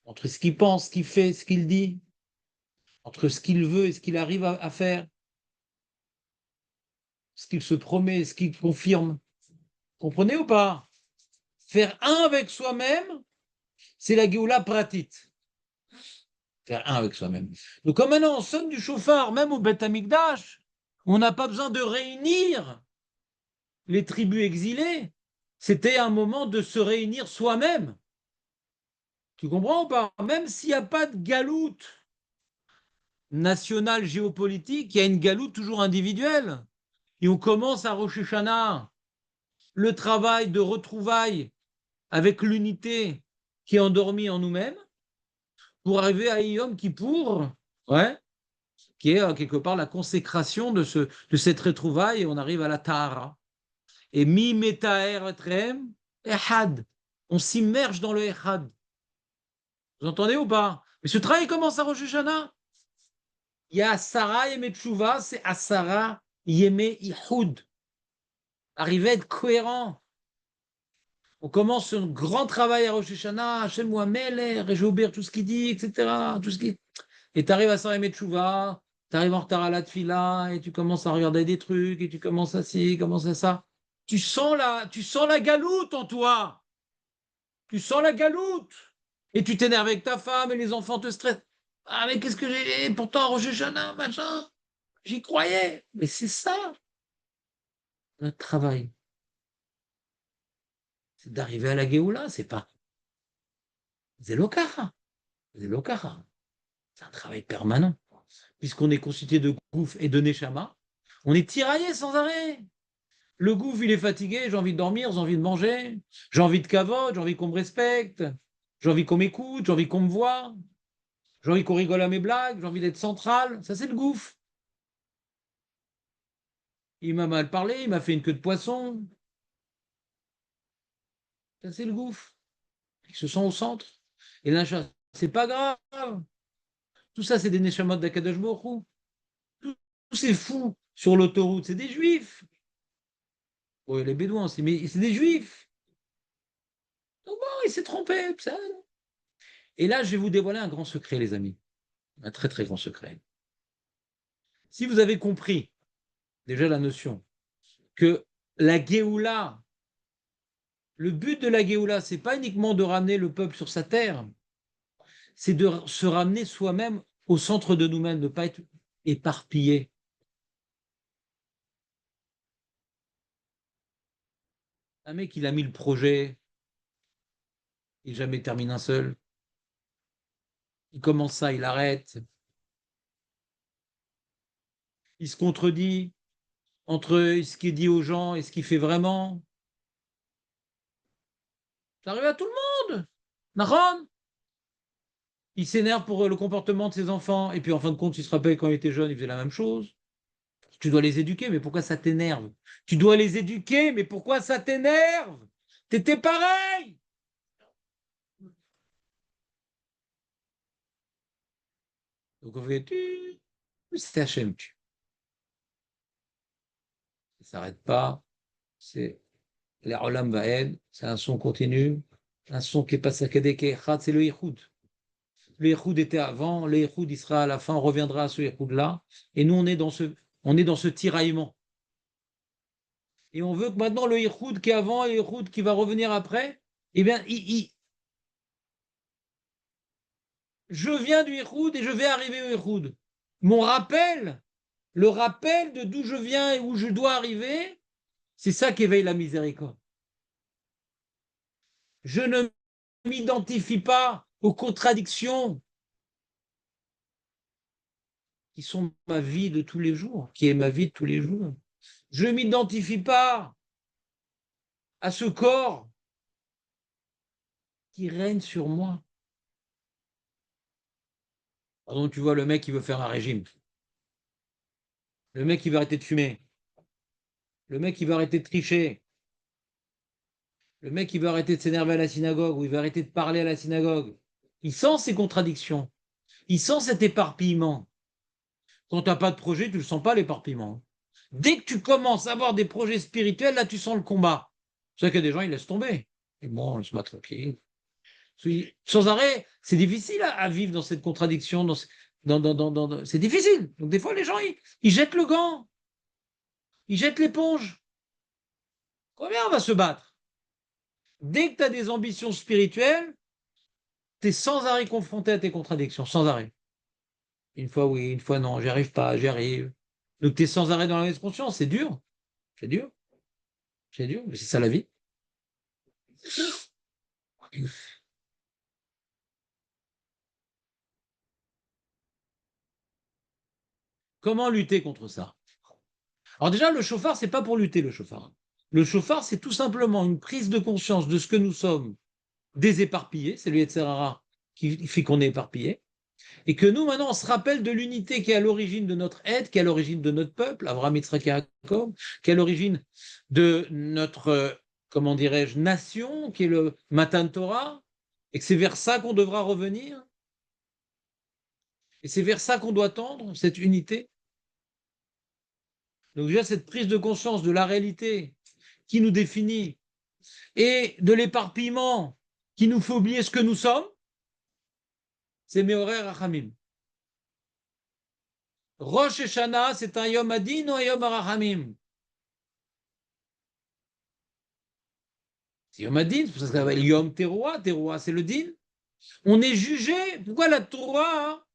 entre ce qu'il pense, ce qu'il fait, ce qu'il dit, entre ce qu'il veut et ce qu'il arrive à faire, ce qu'il se promet, ce qu'il confirme. Comprenez ou pas? Faire un avec soi-même, c'est la Géoula pratit. Faire un avec soi-même. Donc comme maintenant on sonne du chauffard, même au Beth Amikdash, on n'a pas besoin de réunir les tribus exilées. C'était un moment de se réunir soi-même. Tu comprends ou pas? Même s'il n'y a pas de galoute nationale géopolitique, il y a une galoute toujours individuelle. Et on commence à Rosh Hashanah le travail de retrouvailles avec l'unité qui est endormie en nous-mêmes pour arriver à Yom Kippour, ouais, qui est quelque part la consécration de cette retrouvaille, et on arrive à la Tahara. Et mi metaer etrem ehad. On s'immerge dans le ehad. Vous entendez ou pas? Mais ce travail commence à Rosh Hashanah. Il y a Asara Yeme Tshuva, c'est Asara Yeme Ihud. Arriver à être cohérent. On commence un grand travail à Rosh Hashanah, Hachem Mohamed, Réjoubir, tout ce qu'il dit, etc. Tout ce qui... Et tu arrives à Sarah Metchouva, tu arrives en retard à la Tfila, et tu commences à regarder des trucs, et tu commences à ci, commences à ça. Tu sens la galoute en toi. Tu sens la galoute. Et tu t'énerves avec ta femme, et les enfants te stressent. Ah, mais qu'est-ce que j'ai. Pourtant, à Rosh Hashanah, machin, j'y croyais. Mais c'est ça, notre travail. C'est d'arriver à la Géoula, c'est pas. Zélokara. Zélokara. C'est un travail permanent. Puisqu'on est constitué de Gouf et de Neshama, on est tiraillé sans arrêt. Le Gouf, il est fatigué, j'ai envie de dormir, j'ai envie de manger, j'ai envie de kavod, j'ai envie qu'on me respecte, j'ai envie qu'on m'écoute, j'ai envie qu'on me voit, j'ai envie qu'on rigole à mes blagues, j'ai envie d'être central. Ça, c'est le Gouf. il m'a mal parlé, il m'a fait une queue de poisson. Ça, c'est le gouffre. Il se sent au centre. Et là, c'est pas grave. Tout ça, c'est des Neshamot d'Akadosh Baruch Hu. Tous ces fous sur l'autoroute, c'est des juifs. Oui, les bédouins aussi, mais c'est des juifs. Donc bon, il s'est trompé. Ça. Et là, je vais vous dévoiler un grand secret, les amis. Un très, très grand secret. Si vous avez compris déjà la notion que la Géoula, le but de la Géoula, c'est pas uniquement de ramener le peuple sur sa terre, c'est de se ramener soi-même au centre de nous-mêmes, de ne pas être éparpillé. Un mec, il a mis le projet, il jamais termine un seul. Il commence ça, il arrête. Il se contredit entre ce qu'il dit aux gens et ce qu'il fait vraiment. Ça arrive à tout le monde. Nahon, il s'énerve pour le comportement de ses enfants, et puis en fin de compte, il se rappelle quand il était jeune, il faisait la même chose. Tu dois les éduquer, mais pourquoi ça t'énerve? Tu dois les éduquer, mais pourquoi ça t'énerve? T'étais pareil. Donc on fait c'est Hachem. Ça s'arrête pas. C'est les Olam Vaed, c'est un son continu, un son qui est pas saccadé, qui est Echad, c'est le Yichud. Le Yichud était avant, le Yichud il sera à la fin, on reviendra à ce Yichud-là. Et nous, on est dans ce tiraillement. Et on veut que maintenant le Yichud qui est avant et le Yichud qui va revenir après, eh bien, je viens du Yichud et je vais arriver au Yichud. Mon rappel, le rappel de d'où je viens et où je dois arriver, c'est ça qui éveille la miséricorde. Je ne m'identifie pas aux contradictions qui sont ma vie de tous les jours, qui est ma vie de tous les jours. Je ne m'identifie pas à ce corps qui règne sur moi. Pardon, tu vois le mec qui veut faire un régime, le mec qui veut arrêter de fumer, le mec qui veut arrêter de tricher, le mec qui veut arrêter de s'énerver à la synagogue ou il veut arrêter de parler à la synagogue. Il sent ces contradictions, il sent cet éparpillement. Quand tu n'as pas de projet, tu ne sens pas l'éparpillement. Dès que tu commences à avoir des projets spirituels, là, tu sens le combat. C'est vrai qu'il y a des gens, ils laissent tomber. Et bon, ils se mettent tranquille. Sans arrêt, c'est difficile à vivre dans cette contradiction. C'est difficile. Donc, des fois, les gens, ils jettent le gant. Ils jettent l'éponge. Combien on va se battre? Dès que tu as des ambitions spirituelles, tu es sans arrêt confronté à tes contradictions. Sans arrêt. Une fois oui, une fois non. J'y arrive pas, j'y arrive. Donc, tu es sans arrêt dans la mauvaise conscience. C'est dur. C'est dur. C'est dur. Mais c'est ça la vie. Comment lutter contre ça? Alors déjà, le chauffard, c'est pas pour lutter le chauffard. Le chauffard, c'est tout simplement une prise de conscience de ce que nous sommes déséparpillés. C'est le Yetzer Hara qui fait qu'on est éparpillé. Et que nous, maintenant, on se rappelle de l'unité qui est à l'origine de notre être, qui est à l'origine de notre peuple, Avraham, Yitzhak et Jacob, qui est à l'origine de notre, comment dirais-je, nation, qui est le Matan Torah, et que c'est vers ça qu'on devra revenir. Et c'est vers ça qu'on doit tendre, cette unité. Donc déjà, cette prise de conscience de la réalité qui nous définit et de l'éparpillement qui nous fait oublier ce que nous sommes, c'est Meoreh Rachamim. Rosh Hashanah, c'est un Yom Adin ou un Yom Rachamim? C'est Yom Adin, c'est pour ça que ça s'appelle Yom Teruah. Teruah, c'est le din. On est jugé. Pourquoi la Torah,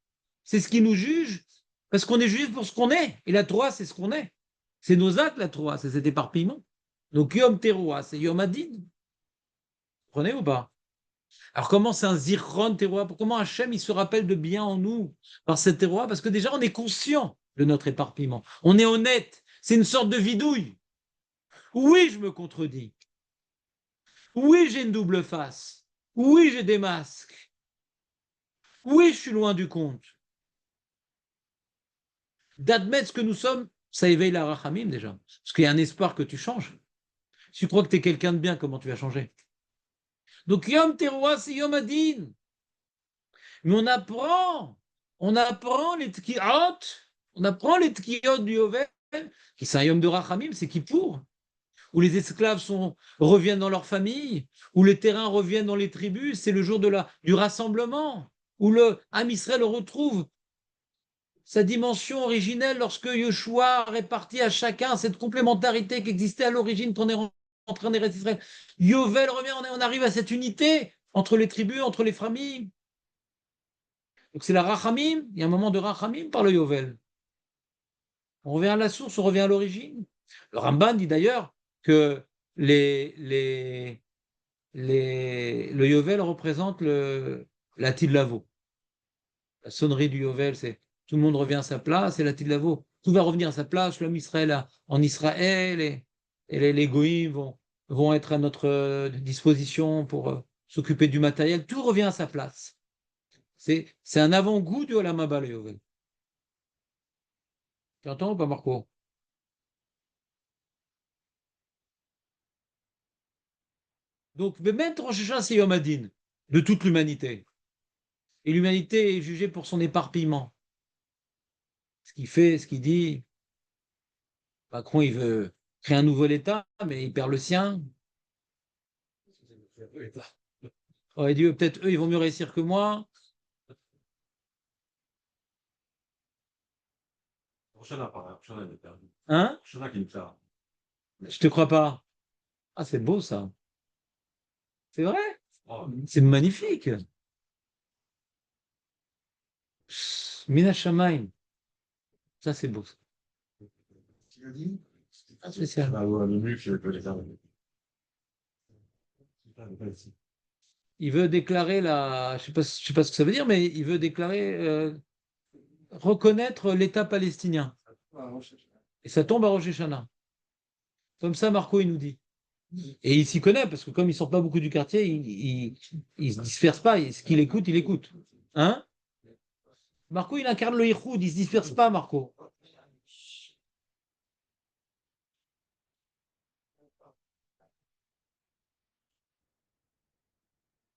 c'est ce qui nous juge? Parce qu'on est jugé pour ce qu'on est. Et la Torah, c'est ce qu'on est. C'est nos actes, la Torah, c'est cet éparpillement. Donc Yom Teruah, c'est Yom Adin. Vous comprenez ou pas? Alors comment c'est un Zichron Teruah? Comment Hachem il se rappelle de bien en nous par cette Teruah? Parce que déjà on est conscient de notre éparpillement. On est honnête. C'est une sorte de vidouille. Oui, je me contredis. Oui, j'ai une double face. Oui, j'ai des masques. Oui, je suis loin du compte. D'admettre ce que nous sommes ça éveille la rachamim déjà. Parce qu'il y a un espoir que tu changes. Si tu crois que tu es quelqu'un de bien, comment tu vas changer? Donc Yom Teruah, c'est Yom Adin. Mais on apprend les tkiot, on apprend les tkiot du Yovel, qui c'est un Yom de rachamim, c'est Kippour, où les esclaves reviennent dans leur famille, où les terrains reviennent dans les tribus, c'est le jour du rassemblement, où le Ham Israël retrouve sa dimension originelle lorsque Yeshua répartit à chacun cette complémentarité qui existait à l'origine quand on est rentré en Eretz Israël. Yovel revient, on arrive à cette unité entre les tribus, entre les familles. Donc c'est la rachamim, il y a un moment de rachamim par le Yovel. On revient à la source, on revient à l'origine. Le Ramban dit d'ailleurs que le Yovel représente la Tidlavo. La sonnerie du Yovel, c'est tout le monde revient à sa place, et la Tidlavo, tout va revenir à sa place, l'homme Israël en Israël, et les Goïms vont être à notre disposition pour s'occuper du matériel, tout revient à sa place. C'est un avant-goût du Olam Haba, le Yovel. Tu entends ou pas, Marco? Donc, mettre Rosh Hashanah, c'est Yom Hadin de toute l'humanité. Et l'humanité est jugée pour son éparpillement. Ce qu'il fait, ce qu'il dit. Macron, il veut créer un nouvel État, mais il perd le sien. Aurait dit, peut-être eux, ils vont mieux réussir que moi. Hein? Je te crois pas. Ah, c'est beau ça. C'est vrai? C'est magnifique. Mina Shamaim. Ça, c'est beau. Tu as dit? Ah, spécial. Il veut déclarer je sais pas ce que ça veut dire, mais il veut déclarer, reconnaître l'État palestinien. Et ça tombe à Rosh Hashanah. Comme ça, Marco, il nous dit. Et il s'y connaît, parce que comme il ne sort pas beaucoup du quartier, il se disperse pas. Ce qu'il écoute, il écoute. Hein? Marco, il incarne le Yichoud, il ne se disperse pas, Marco.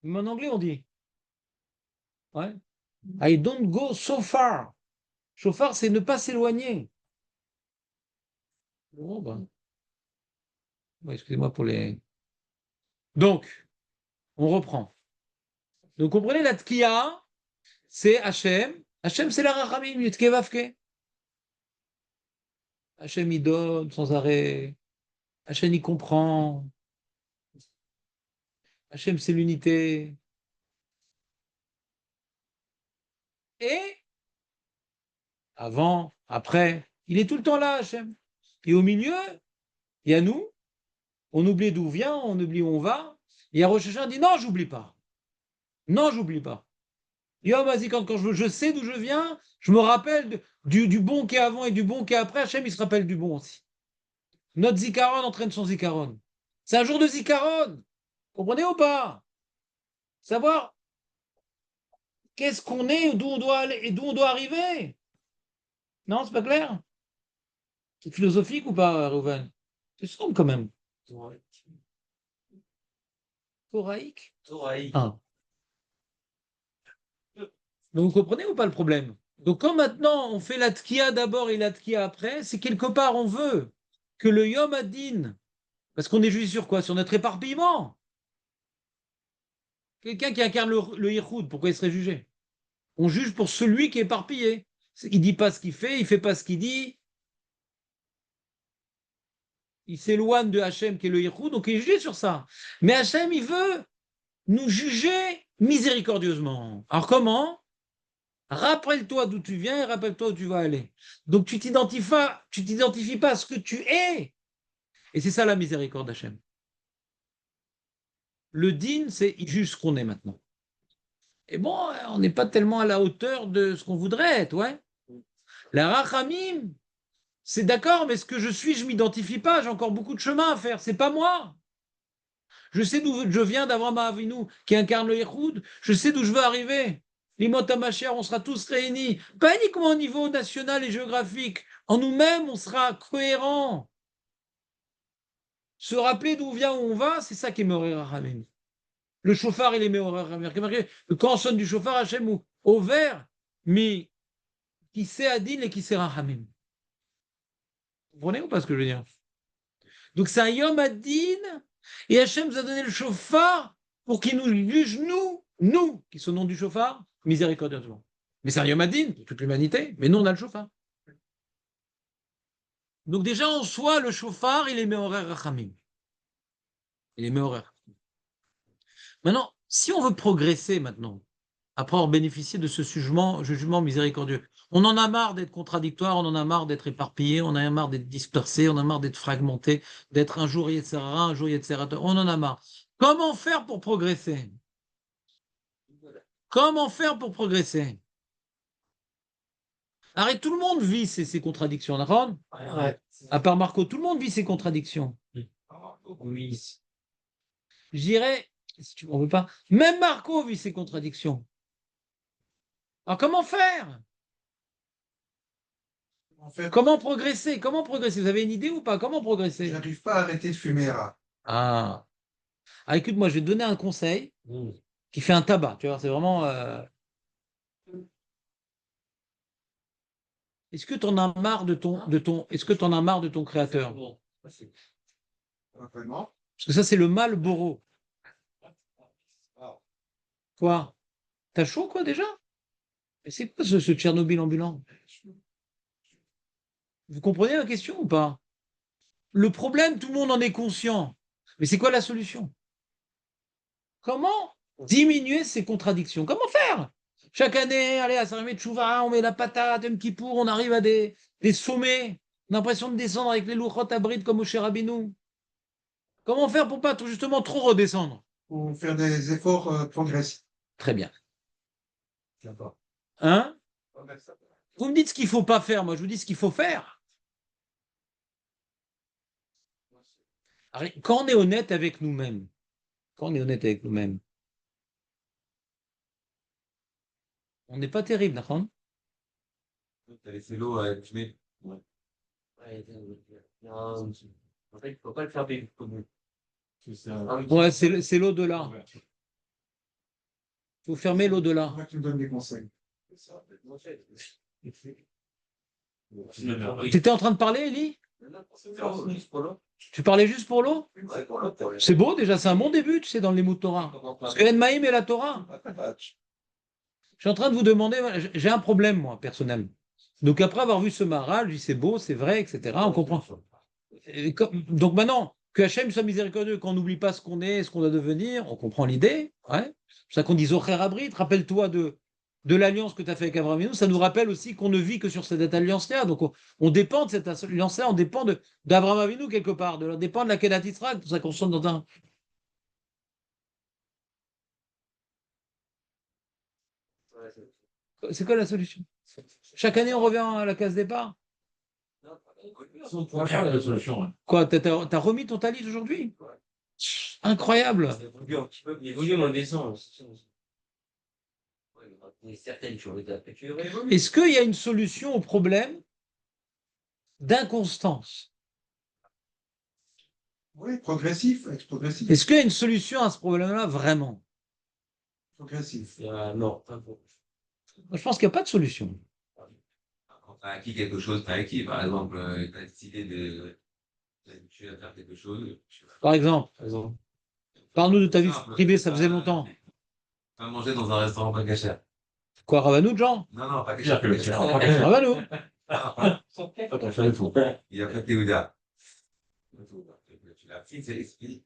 Mais en anglais, on dit. Ouais. I don't go so far. So far, c'est ne pas s'éloigner. Bon, ben. Ouais, excusez-moi pour les. Donc, on reprend. Donc, comprenez, la tkiya, c'est Hachem. Hachem, c'est la rachamim, yutke vavke. Hachem, il donne sans arrêt. Hachem, il comprend. Hachem, c'est l'unité. Et avant, après, il est tout le temps là, Hachem. Et au milieu, il y a nous. On oublie d'où on vient, on oublie où on va. Et Rosh Hashanah dit non, j'oublie pas. Non, j'oublie pas. Yo, vas-y, quand je sais d'où je viens, je me rappelle du bon qui est avant et du bon qui est après. Hachem, il se rappelle du bon aussi. Notre zikaron entraîne son zikaron. C'est un jour de zikaron. Comprenez ou pas? Savoir qu'est-ce qu'on est, d'où on doit aller et d'où on doit arriver. Non, c'est pas clair? C'est philosophique ou pas, Rouven? C'est sombre quand même. Thoraïque? Ah. Donc vous comprenez ou pas le problème? Donc quand maintenant on fait la tkia d'abord et la tkia après, c'est quelque part on veut que le Yom Hadin, parce qu'on est jugé sur quoi? Sur notre éparpillement. Quelqu'un qui incarne le Yichoud, pourquoi il serait jugé? On juge pour celui qui est éparpillé. Il dit pas ce qu'il fait, il fait pas ce qu'il dit. Il s'éloigne de Hachem qui est le Yichoud, donc il est jugé sur ça. Mais Hachem, il veut nous juger miséricordieusement. Alors comment? Rappelle-toi d'où tu viens et rappelle-toi où tu vas aller. Donc tu t'identifies pas à ce que tu es. Et c'est ça la miséricorde d'Hachem. Le din, c'est il juge ce qu'on est maintenant. Et bon, on n'est pas tellement à la hauteur de ce qu'on voudrait être, ouais. La rachamim, c'est d'accord, mais ce que je suis, je m'identifie pas. J'ai encore beaucoup de chemin à faire. C'est pas moi. Je sais d'où je viens d'Avraham Avinu qui incarne le Yichoud. Je sais d'où je veux arriver. L'Imot HaMashiach, on sera tous réunis, pas uniquement au niveau national et géographique, En nous-mêmes, on sera cohérent. Se rappeler d'où vient, où on va, c'est ça qui est Meoré Rachamim. Le chauffard, il est Meoré Rachamim. Quand on sonne du chauffard, Hachem ou au vert, mais qui sait Adil et qui sait Rachamim. Vous comprenez ou pas ce que je veux dire? Donc c'est un Yom Adin, et Hachem nous a donné le chauffard pour qu'il nous juge, nous, qui sommes du chauffard, miséricordieusement. Mais c'est un Yom Adin pour toute l'humanité, mais nous, on a le chauffard. Donc déjà, en soi, le chauffard, il est Meoré Rachamim. Il est Meoré. Maintenant, si on veut progresser maintenant, après avoir bénéficié de ce jugement miséricordieux, on en a marre d'être contradictoire, on en a marre d'être éparpillé, on en a marre d'être dispersé, on en a marre d'être fragmenté, d'être un jour Yetzirah, un jour Yetzirah, on en a marre. Comment faire pour progresser? Comment faire pour progresser? Arrête, tout le monde vit ces contradictions, d'accord? Ouais. À part Marco, tout le monde vit ses contradictions. Oui. Je dirais, si tu ne veux pas, même Marco vit ses contradictions. Alors comment faire? En fait, Comment progresser? Comment progresser? Vous avez une idée ou pas? Comment progresser? j'arrive pas à arrêter de fumer là. Ah. Ah, écoute, moi, je vais te donner un conseil qui fait un tabac. Tu vois, c'est vraiment. Est-ce que tu en as marre Est-ce que tu en as marre de ton créateur? Vraiment. Parce que ça, c'est le Marlboro. Quoi? T'as chaud, quoi, déjà? Mais c'est quoi ce Tchernobyl ambulant? Vous comprenez la question ou pas? Le problème, tout le monde en est conscient. Mais c'est quoi la solution? Comment diminuer ces contradictions? Comment faire? Chaque année, allez, à Saint-Rémy de Chouva, on met la patate, un petit pour, on arrive à des sommets. On a l'impression de descendre avec les louchotes abrites comme au Cherabinou. Comment faire pour pas justement trop redescendre? Pour faire des efforts progressifs. Très bien. D'accord. Hein? Vous me dites ce qu'il faut pas faire, moi je vous dis ce qu'il faut faire. Quand on est honnête avec nous-mêmes, quand on est honnête avec nous-mêmes, on n'est pas terrible, d'accord? T'as laissé l'eau à fumer. Ouais. Ouais, non, en fait, il ne faut pas le faire vivre comme nous. Ouais, c'est l'au-delà. Il faut fermer l'au-delà. Moi, tu me donnes des conseils. Tu étais en train de parler, Elie? Tu parlais juste pour l'eau? C'est beau déjà, c'est un bon début, tu sais, dans les mots de Torah. Parce que l'Enmaïm et la Torah. Je suis en train de vous demander, j'ai un problème, moi, personnellement. Donc après avoir vu ce Maharal, je dis c'est beau, c'est vrai, etc. On comprend. Donc maintenant, que Hachem soit miséricordieux, qu'on n'oublie pas ce qu'on est, ce qu'on doit devenir, on comprend l'idée. Ouais. C'est pour ça qu'on dit Zocher Abrit, rappelle-toi de l'alliance que tu as fait avec Abraham Avinu. Ça nous rappelle aussi qu'on ne vit que sur cette alliance-là. Donc on dépend de cette alliance-là, on dépend d'Abraham Avinu quelque part, on dépend de la Kedat Israël, pour ça qu'on sonne dans un. C'est quoi la solution? Chaque année, on revient à la case départ? Quoi, t'as remis ton talit aujourd'hui? Incroyable. Est-ce qu'il y a une solution au problème d'inconstance? Oui, progressif, progressif. Est-ce qu'il y a une solution à ce problème-là vraiment? Progressif. Non. Je pense qu'il n'y a pas de solution. Quand tu as acquis quelque chose, tu as acquis. Par exemple, tu as décidé tu vas faire quelque chose. Par exemple, parle-nous de ta vie privée, ça faisait longtemps. Tu vas manger dans un restaurant pas cachère. Quoi, Ravanou, Jean? Non, pas cachère. Ravanou. Il y a pas Théouda. Tu l'as pris, c'est l'esprit.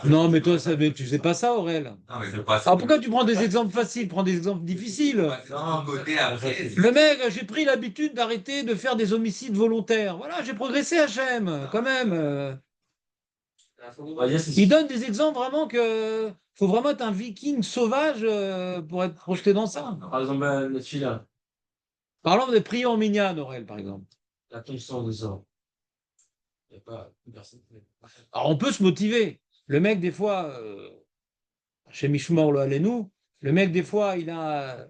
Non, mais toi, tu sais pas ça, Aurel. Non, mais c'est pas ça. Alors pourquoi tu prends des exemples faciles, prends des exemples difficiles? Non, côté après. Le mec, j'ai pris l'habitude d'arrêter de faire des homicides volontaires. Voilà, j'ai progressé, HM, quand même. Il donne des exemples vraiment que faut vraiment être un viking sauvage pour être projeté dans ça. Par exemple, celui-là, Parlons des prières en minyan, Aurel, par exemple. la tombe sans de sang. Il n'y a pas personne. Alors on peut se motiver. Le mec, des fois, chez Mishmor le Alenu, le mec, des fois, il a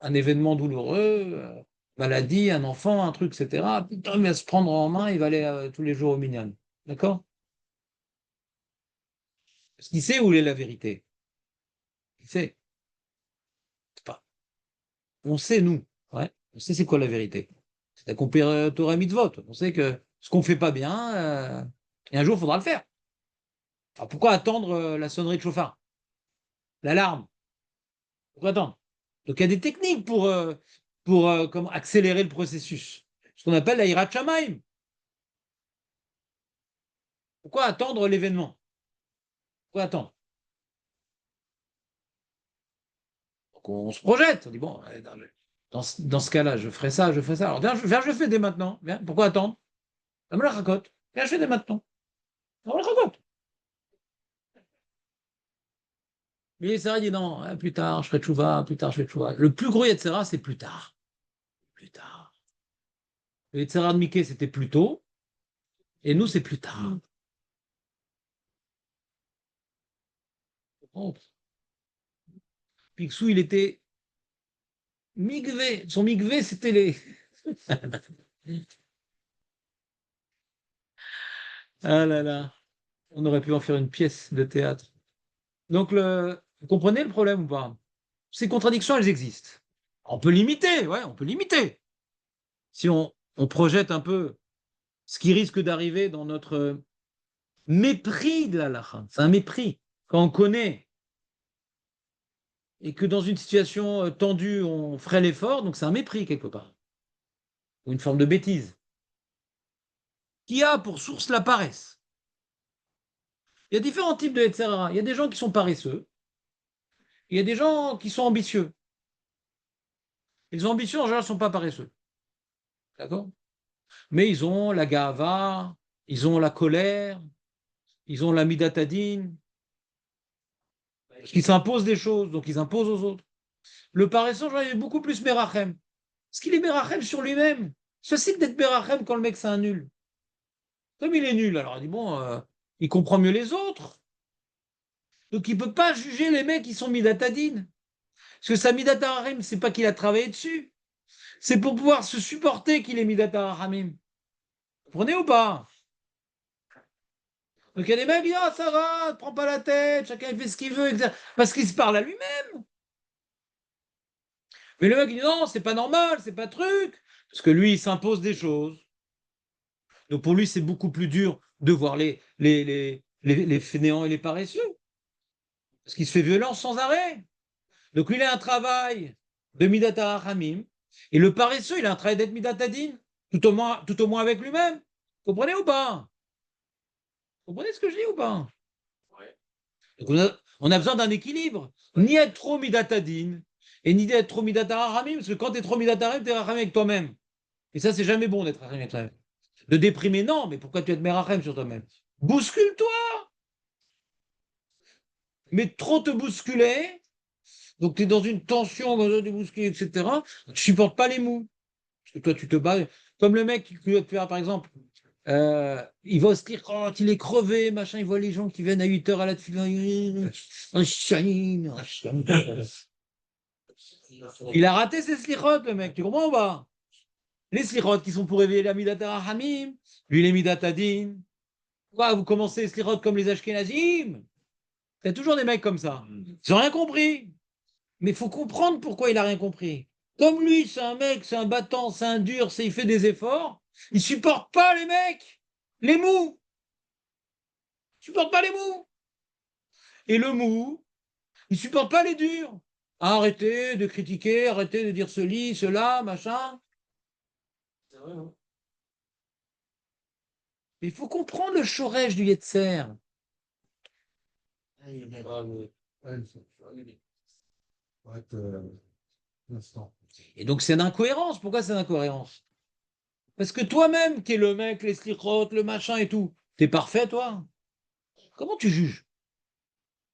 un événement douloureux. maladie, un enfant, un truc, etc. Putain, il va se prendre en main, il va aller tous les jours au minyan. D'accord? Parce qu'il sait où est la vérité. Il sait. C'est pas- On sait, nous. Ouais. On sait c'est quoi la vérité. C'est d'accomplir Torah Mitzvot. On sait que ce qu'on fait pas bien, et un jour, il faudra le faire. Alors pourquoi attendre la sonnerie de chauffard? L'alarme? Pourquoi attendre? Donc il y a des techniques pour comment, accélérer le processus. Ce qu'on appelle la Hirat Shamayim. Pourquoi attendre l'événement? Pourquoi attendre? Donc on se projette. On dit, bon, dans ce cas-là, je ferai ça, je ferai ça. Alors viens, je le fais dès maintenant. Viens, pourquoi attendre? Ça me la raconte. Viens, je fais dès maintenant. Ça me la raconte. Mais Sarah dit non, hein, plus tard, je ferai tchouva, plus tard, je ferai tchouva. Le plus gros Yetzera, c'est plus tard. Plus tard. Le Yetzera de Mickey, c'était plus tôt. Et nous, c'est plus tard. Oh. Picsou, il était migvé. Son migvé, c'était les. Ah là là. On aurait pu en faire une pièce de théâtre. Donc, vous comprenez le problème ou pas? Ces contradictions, elles existent. On peut limiter, ouais, on peut limiter. Si on projette un peu ce qui risque d'arriver dans notre mépris de la halakha. C'est un mépris. Quand on connaît et que dans une situation tendue, on ferait l'effort, donc c'est un mépris quelque part. Ou une forme de bêtise. Qui a pour source la paresse. Il y a différents types de Yetzirah. Il y a des gens qui sont paresseux. Il y a des gens qui sont ambitieux. Les ambitieux, en général, ne sont pas paresseux. D'accord? Mais ils ont la gava, ils ont la colère, ils ont la midatadine, parce qu'ils s'imposent des choses, donc ils imposent aux autres. Le paresseux, il est beaucoup plus merachem. Parce qu'il est merachem sur lui-même. Ceci d'être merachem quand le mec c'est un nul. Comme il est nul, alors il dit bon, il comprend mieux les autres. Donc il ne peut pas juger les mecs qui sont midatadine. Parce que sa midatarahem, c'est pas qu'il a travaillé dessus. C'est pour pouvoir se supporter qu'il est midatarahamim. Vous comprenez ou pas? Donc il y a des mecs qui disent ah, ça va, ne prends pas la tête, chacun il fait ce qu'il veut, etc. Parce qu'il se parle à lui-même. Mais le mec il dit non, c'est pas normal, c'est pas truc. Parce que lui, il s'impose des choses. Donc pour lui, c'est beaucoup plus dur de voir les fainéants et les paresseux. Parce qu'il se fait violence sans arrêt. Donc lui, il a un travail de Midata Hamim. Et le paresseux, il a un travail d'être Midata Din. Tout au moins avec lui-même. Vous comprenez ou pas? Vous comprenez ce que je dis ou pas? Ouais. Donc on a besoin d'un équilibre. Ni être trop Midata Din, et ni d'être trop Midata Hamim. Parce que quand tu es trop Midata Hamim, tu es Hamim avec toi-même. Et ça, c'est jamais bon d'être Hamim avec toi-même. De déprimer, non, mais pourquoi tu es de Merachem sur toi-même? Bouscule-toi! Mais trop te bousculer, donc tu es dans une tension, dans de bousculer, etc. Tu supportes pas les mous. Parce que toi, tu te bats. Comme le mec qui va te faire, par exemple, il va se dire, oh, il est crevé, machin, il voit les gens qui viennent à 8 heures à la tefila. Il a raté ses slichot, le mec, tu comprends ou pas? Les slichot qui sont pour réveiller la Midata Hamim, lui, les Midata Din. Pourquoi vous commencez les slichot comme les Ashkenazim? Il y a toujours des mecs comme ça. Ils n'ont rien compris. Mais il faut comprendre pourquoi il n'a rien compris. Comme lui, c'est un mec, c'est un battant, c'est un dur, il fait des efforts, il supporte pas les mecs, les mous. Il supporte pas les mous. Et le mou, il supporte pas les durs. Arrêtez de critiquer, arrêtez de dire ceci, cela, machin. C'est vrai, hein. Il faut comprendre le chorège du Yetzer. Ah, il est grave, ouais. Ouais, faut être instant. Et donc c'est une incohérence. Pourquoi c'est une incohérence? Parce que toi-même, qui es le mec, les slichotes, le machin et tout, t'es parfait, toi. Comment tu juges?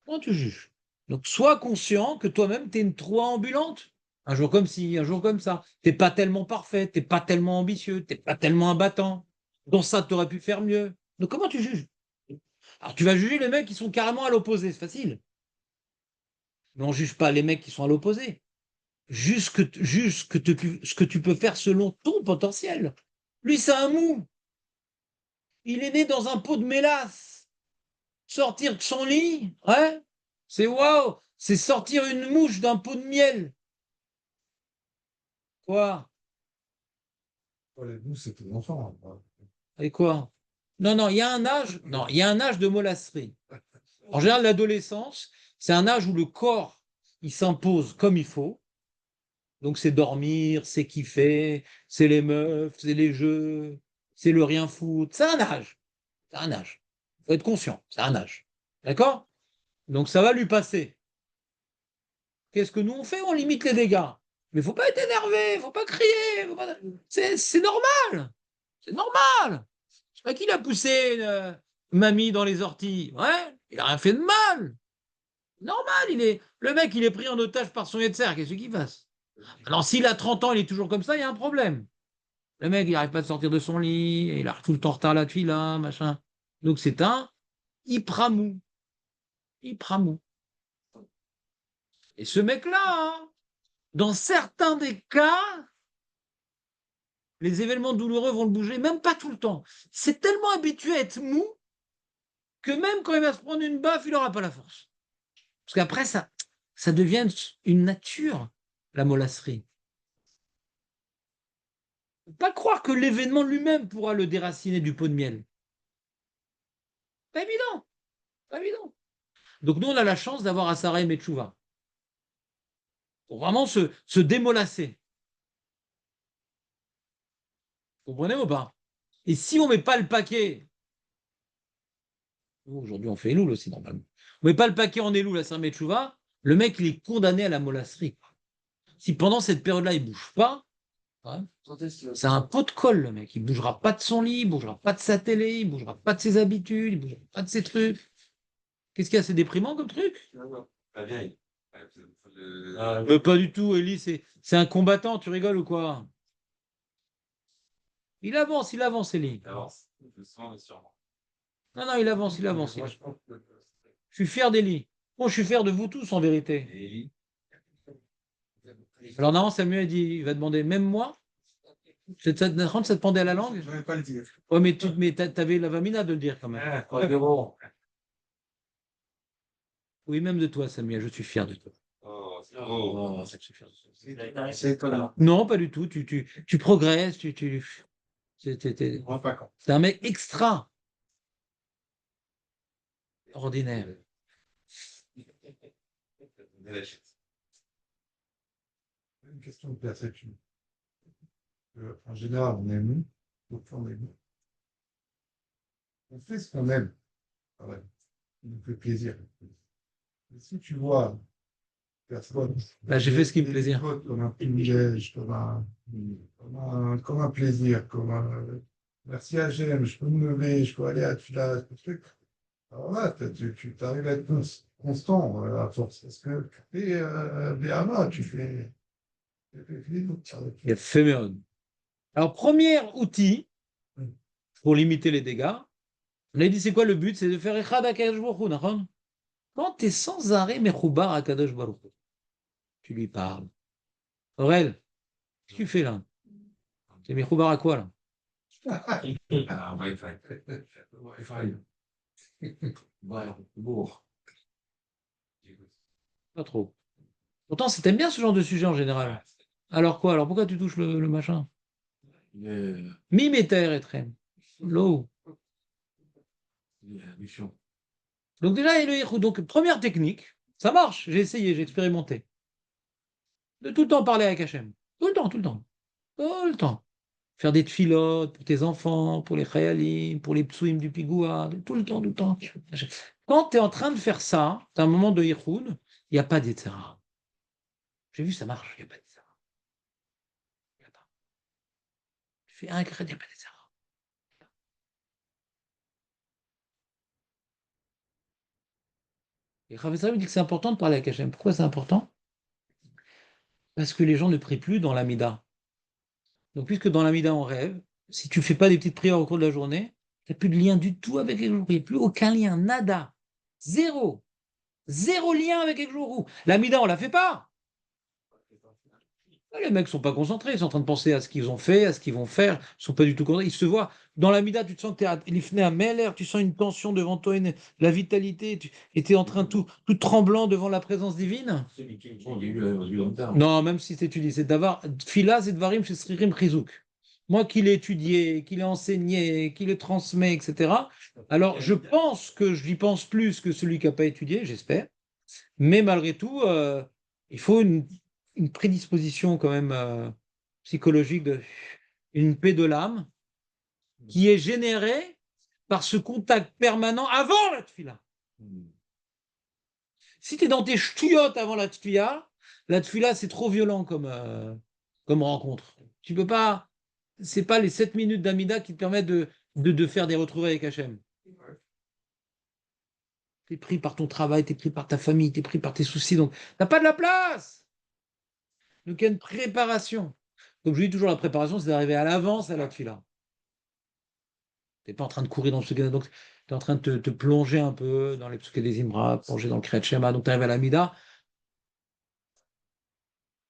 Comment tu juges? Donc, sois conscient que toi-même, tu es une proie ambulante. Un jour comme ci, un jour comme ça. T'es pas tellement parfait, t'es pas tellement ambitieux, t'es pas tellement un battant. Dans ça, tu aurais pu faire mieux. Donc, comment tu juges? Alors, tu vas juger les mecs qui sont carrément à l'opposé, c'est facile. Mais on ne juge pas les mecs qui sont à l'opposé. ce que tu peux faire selon ton potentiel. Lui, c'est un mou. Il est né dans un pot de mélasse. Sortir de son lit, ouais, c'est waouh, c'est sortir une mouche d'un pot de miel. Quoi? Pour les goûts, c'est pour enfants. Et quoi? Non, non, il y a un âge, non, il y a un âge de mollasserie. En général, l'adolescence, c'est un âge où le corps, il s'impose comme il faut. Donc, c'est dormir, c'est kiffer, c'est les meufs, c'est les jeux, c'est le rien foutre. C'est un âge. C'est un âge. Il faut être conscient, c'est un âge. D'accord? Donc, ça va lui passer. Qu'est-ce que nous on fait? On limite les dégâts. Mais il ne faut pas être énervé, il ne faut pas crier. C'est normal. C'est normal. Je sais pas qui l'a poussé, mamie, dans les orties. Ouais, il n'a rien fait de mal. Normal, le mec, il est pris en otage par son Yetzer. Qu'est-ce qu'il fasse? Alors, s'il a 30 ans, il est toujours comme ça, il y a un problème. Le mec, il n'arrive pas à sortir de son lit, il a tout le temps retard la là, machin. Donc, c'est un Ipramou. Ipramou. Et ce mec-là, hein, dans certains des cas, les événements douloureux vont le bouger, même pas tout le temps. C'est tellement habitué à être mou que même quand il va se prendre une baffe, il n'aura pas la force. Parce qu'après, ça devient une nature, la mollasserie. Faut pas croire que l'événement lui-même pourra le déraciner du pot de miel. Pas évident, pas évident. Donc nous, on a la chance d'avoir Asara et Metchouva. Pour vraiment se démolasser. Vous comprenez ou pas? Et si on ne met pas le paquet, aujourd'hui on fait Elul aussi normalement, on ne met pas le paquet en Elul, la Asara et Metchouva, le mec il est condamné à la mollasserie. Si pendant cette période-là il ne bouge pas, hein, c'est un pot de colle le mec. Il ne bougera pas de son lit, il ne bougera pas de sa télé, il ne bougera pas de ses habitudes, il ne bougera pas de ses trucs. Qu'est-ce qu'il y a? C'est déprimant comme truc? Pas bien. Pas du tout, Ellie, c'est un combattant, tu rigoles ou quoi? Il avance, Ellie. Avance. Doucement, mais sûrement. Non, non, il avance, il avance. Je suis fier d'Ellie. Bon, je suis fier de vous tous en vérité. Et Alors normalement, Samuel dit, il va demander, même moi, ça te pendait à la langue? Je n'avais pas le dire. Ouais, mais t'avais la vamina de le dire quand même. ah, 3-0. Oui, même de toi, Samuel, je suis fier de toi. Oh, c'est beau. Je suis fier de toi. C'est étonnant. Non, pas du tout. Tu progresses, t'es On va pas quand. un mec extraordinaire. Une question de perception. En général, on aime, au fond, on aime. On fait ce qu'on aime. Ouais. Ça nous fait plaisir. Et si tu vois personne. Là, j'ai fait ce qui me plaisait. Comme un privilège, comme un plaisir, merci à j'aime, je peux me lever, je peux aller à Tula, ce truc. Alors là, tu arrives à être constant à force. Parce que tu fais BAMA, tu fais Il a fait mieux. Alors, premier outil pour limiter les dégâts, on a dit c'est quoi le but? C'est de faire Echad HaKadosh Baruch Hu, d'accord? Quand tu es sans arrêt Mechoubar HaKadosh Baruch Hu, tu lui parles. Aurel, qu'est-ce que tu fais là? C'est Mechoubar à quoi là? Ah, Wi-Fi. Bon. Pas trop. Pourtant, t'aimes bien ce genre de sujet en général. Alors quoi? Alors pourquoi tu touches le machin? Mime et terre et trême. L'eau. Donc déjà, il y a le Yichud. Donc première technique, ça marche, j'ai essayé, j'ai expérimenté. De tout le temps parler avec Hachem. Tout le temps, tout le temps. Tout le temps. Faire des tfilotes pour tes enfants, pour les chayalim, pour les psouim du pigoua, tout le temps, tout le temps. Quand tu es en train de faire ça, tu as un moment de Yichud, il n'y a pas d'Yetzera. J'ai vu, ça marche, il n'y a pas d'Yetzera. Il n'y a pas. Tu fais un crédit, il n'y a pas d'Yetzera. Et Rav Israël me dit que c'est important de parler avec Hachem. Pourquoi c'est important? Parce que les gens ne prient plus dans l'Amida. Donc, puisque dans l'Amida, on rêve, si tu ne fais pas des petites prières au cours de la journée, tu n'as plus de lien du tout avec les jours. Il n'y a plus aucun lien, nada. Zéro. Zéro lien avec les jours. L'Amida, on ne la fait pas. Les mecs ne sont pas concentrés, ils sont en train de penser à ce qu'ils ont fait, à ce qu'ils vont faire, ils ne sont pas du tout concentrés. Ils se voient. Dans la Mida, tu te sens que tu es à l'Ifnei à Meller, tu sens une tension devant toi, la vitalité, tu étais en train tout tremblant devant la présence divine. On dit du long terme. Non, même si tu étudies, c'est d'avoir Tfila, c'est Dvarim, c'est Sririm Chizouk. Moi qui l'ai étudié, qui l'ai enseigné, qui le transmet, etc. Alors, je pense que j'y pense plus que celui qui n'a pas étudié, j'espère. Mais malgré tout, il faut une prédisposition quand même psychologique, une paix de l'âme qui est générée par ce contact permanent avant la tfila. Si tu es dans tes ch'touillottes avant la tfila, c'est trop violent comme rencontre. Tu peux pas, c'est pas les 7 minutes d'Amida qui te permettent de faire des retrouvailles avec Hachem. Tu es pris par ton travail, tu es pris par ta famille, tu es pris par tes soucis, donc tu n'as pas de la place. Donc il y a une préparation. Comme je dis toujours, la préparation, c'est d'arriver à l'avance à la tfila. Tu n'es pas en train de courir dans le psuké, donc tu es en train de te plonger un peu dans les psuké des Imra, plonger dans le Kriyat Shema, donc tu arrives à la Mida.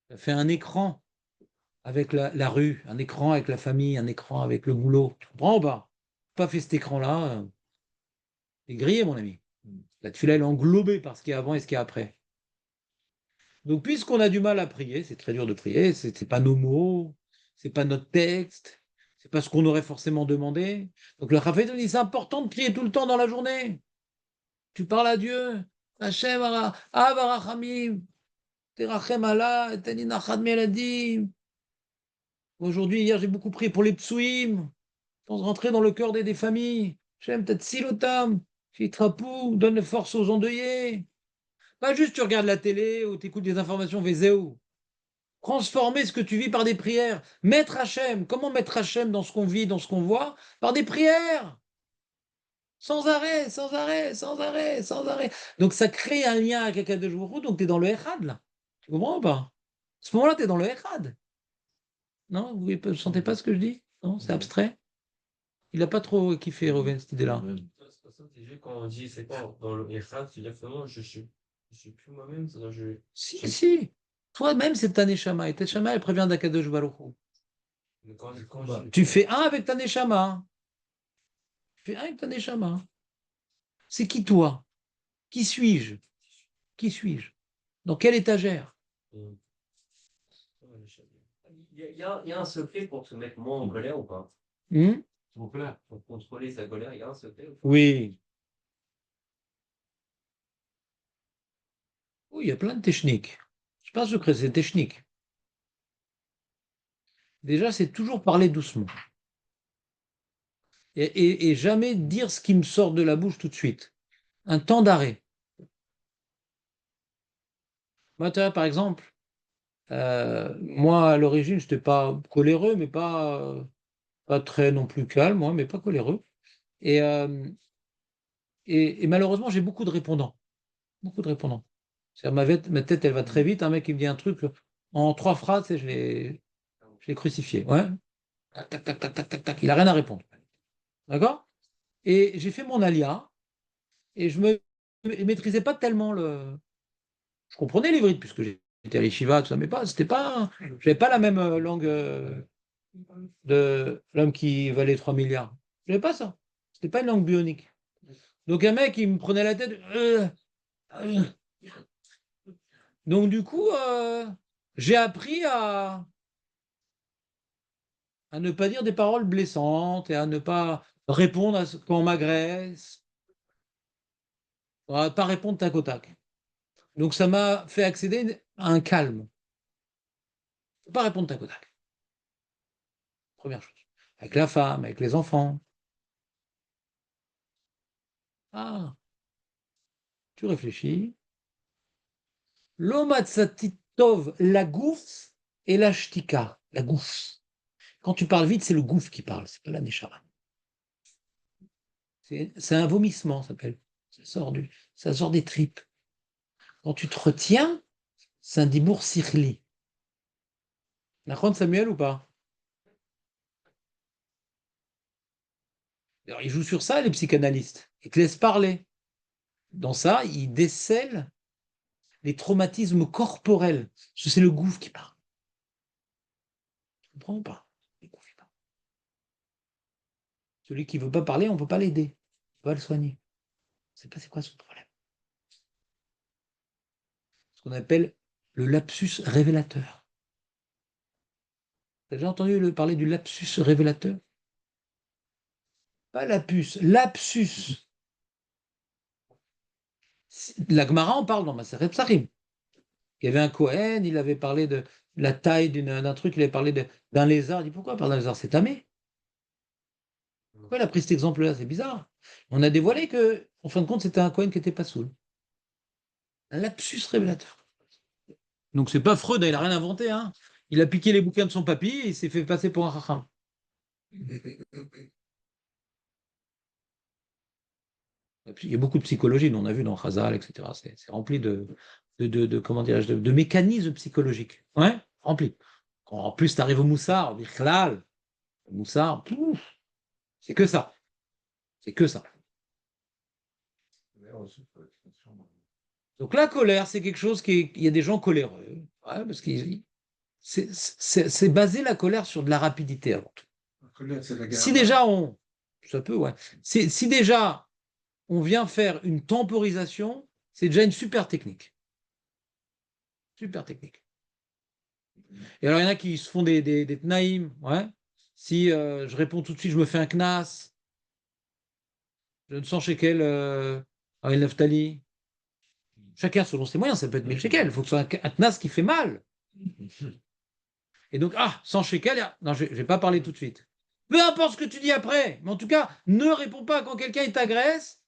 Tu as fait un écran avec la rue, un écran avec la famille, un écran avec le boulot. Tu comprends ou pas? Pas fait cet écran-là, c'est grillé, mon ami. La tfila, elle est englobée par ce qu'il y a avant et ce qu'il y a après. Donc, puisqu'on a du mal à prier, c'est très dur de prier, c'est pas nos mots, c'est pas notre texte, c'est pas ce qu'on aurait forcément demandé. Donc, le Chafetz nous dit c'est important de prier tout le temps dans la journée. Tu parles à Dieu. Hashem, Avarachamim, Terachem Allah, Tani Nachad Meladim. Aujourd'hui, hier, j'ai beaucoup prié pour les psouim. Pour rentrer dans le cœur des familles. Hashem, Tatsilotam, Fitrapou, donne force aux endeuillés. Pas juste tu regardes la télé ou tu écoutes des informations Vézéou. Transformer ce que tu vis par des prières. Mettre Hachem. Comment mettre Hachem dans ce qu'on vit, dans ce qu'on voit? Par des prières. Sans arrêt, sans arrêt, sans arrêt, sans arrêt. Donc ça crée un lien avec Akadosh Baruch Hu, donc tu es dans le Echad, là. Tu comprends ou pas? À ce moment-là, tu es dans le Echad. Non? Vous ne sentez pas ce que je dis? Non? C'est abstrait? Il n'a pas trop kiffé, Roven, cette idée-là. C'est juste quand on dit c'est quoi dans le Echad, c'est-à-dire que non, je suis plus moi-même, c'est-à-dire Si. Toi-même, c'est ta Neshama. Et ta Neshama, elle prévient d'Akadosh Baruch Hu. mais quand Tu fais un avec ta Neshama. Tu fais un avec ta Neshama. C'est qui toi? Qui suis-je? Qui suis-je? Dans quelle étagère? il il y a un secret pour se mettre moins en colère ou pas? Hmm. S'il vous plaît. Pour contrôler sa colère, il y a un secret ou pas? Oui. Oui, il y a plein de techniques. Je pense que c'est technique. Déjà, c'est toujours parler doucement. Et jamais dire ce qui me sort de la bouche tout de suite. Un temps d'arrêt. Moi, tu vois, par exemple, moi, à l'origine, je n'étais pas coléreux, mais pas très non plus calme, moi, mais pas coléreux. Et, euh, et malheureusement, j'ai beaucoup de répondants. Beaucoup de répondants. C'est-à-dire, ma tête, elle va très vite. Un mec, il me dit un truc, en 3 phrases, et je l'ai crucifié. Ouais. Tac, tac, tac, tac, tac, tac, tac. Il n'a rien à répondre. D'accord? Et j'ai fait mon alia, et je me maîtrisais pas tellement le. Je comprenais l'ivrit, puisque j'étais à l'Eshiva, tout ça, mais c'était pas. J'avais pas la même langue de l'homme qui valait 3 milliards. J'avais pas ça. C'était pas une langue bionique. Donc un mec, il me prenait la tête. Euh. Donc du coup, j'ai appris à ne pas dire des paroles blessantes et à ne pas répondre quand on m'agresse, à ne pas répondre tac au tac. Donc ça m'a fait accéder à un calme. Il ne faut pas répondre tac au tac. Première chose. Avec la femme, avec les enfants. Ah, tu réfléchis. L'omatsatitov, la gouffe et la shtika. La gouffe. Quand tu parles vite, c'est le gouffre qui parle, c'est pas la neshama. C'est un vomissement, ça s'appelle. Ça sort des tripes. Quand tu te retiens, c'est un dibour sikhli. D'accord, Samuel, ou pas? Alors, ils jouent sur ça, les psychanalystes. Ils te laissent parler. Dans ça, ils décèlent les traumatismes corporels. Parce que c'est le gouffre qui parle. Tu comprends ou pas? Celui qui ne veut pas parler, on ne peut pas l'aider. On va le soigner. On ne sait pas c'est quoi son problème. Ce qu'on appelle le lapsus révélateur. Tu as déjà entendu parler du lapsus révélateur? Pas la puce, lapsus. La Gemara en parle dans Maseret Psachim. Il y avait un Kohen, il avait parlé de la taille d'un truc, il avait parlé d'un lézard. Il dit pourquoi parler d'un lézard? C'est tamé. Pourquoi il a pris cet exemple-là? C'est bizarre. On a dévoilé que, en fin de compte, c'était un Kohen qui n'était pas saoul. Un lapsus révélateur. Donc c'est pas Freud, il n'a rien inventé. Hein. Il a piqué les bouquins de son papy et il s'est fait passer pour un racham. Il y a beaucoup de psychologie, on a vu dans Chazal, etc. C'est rempli comment dirais-je, de mécanismes psychologiques. Ouais, rempli. En plus, tu arrives au Moussard, Bichlal, le Moussard, c'est que ça. C'est que ça. Donc la colère, c'est quelque chose il y a des gens coléreux. Ouais, parce que c'est basé la colère sur de la rapidité avant tout. La colère, c'est la guerre. Si déjà ça peut, ouais. Si déjà on vient faire une temporisation, c'est déjà une super technique. Super technique. Et alors, il y en a qui se font des tnaïm, ouais. Si je réponds tout de suite, je me fais un knas. Je ne sens chez quel El Naftali. Chacun selon ses moyens, ça peut être 1000 shekels. Il faut que ce soit un knas qui fait mal. Et donc, 100 shekels, non, je ne vais pas parler tout de suite. Peu importe ce que tu dis après, mais en tout cas, ne réponds pas quand quelqu'un t'agresse,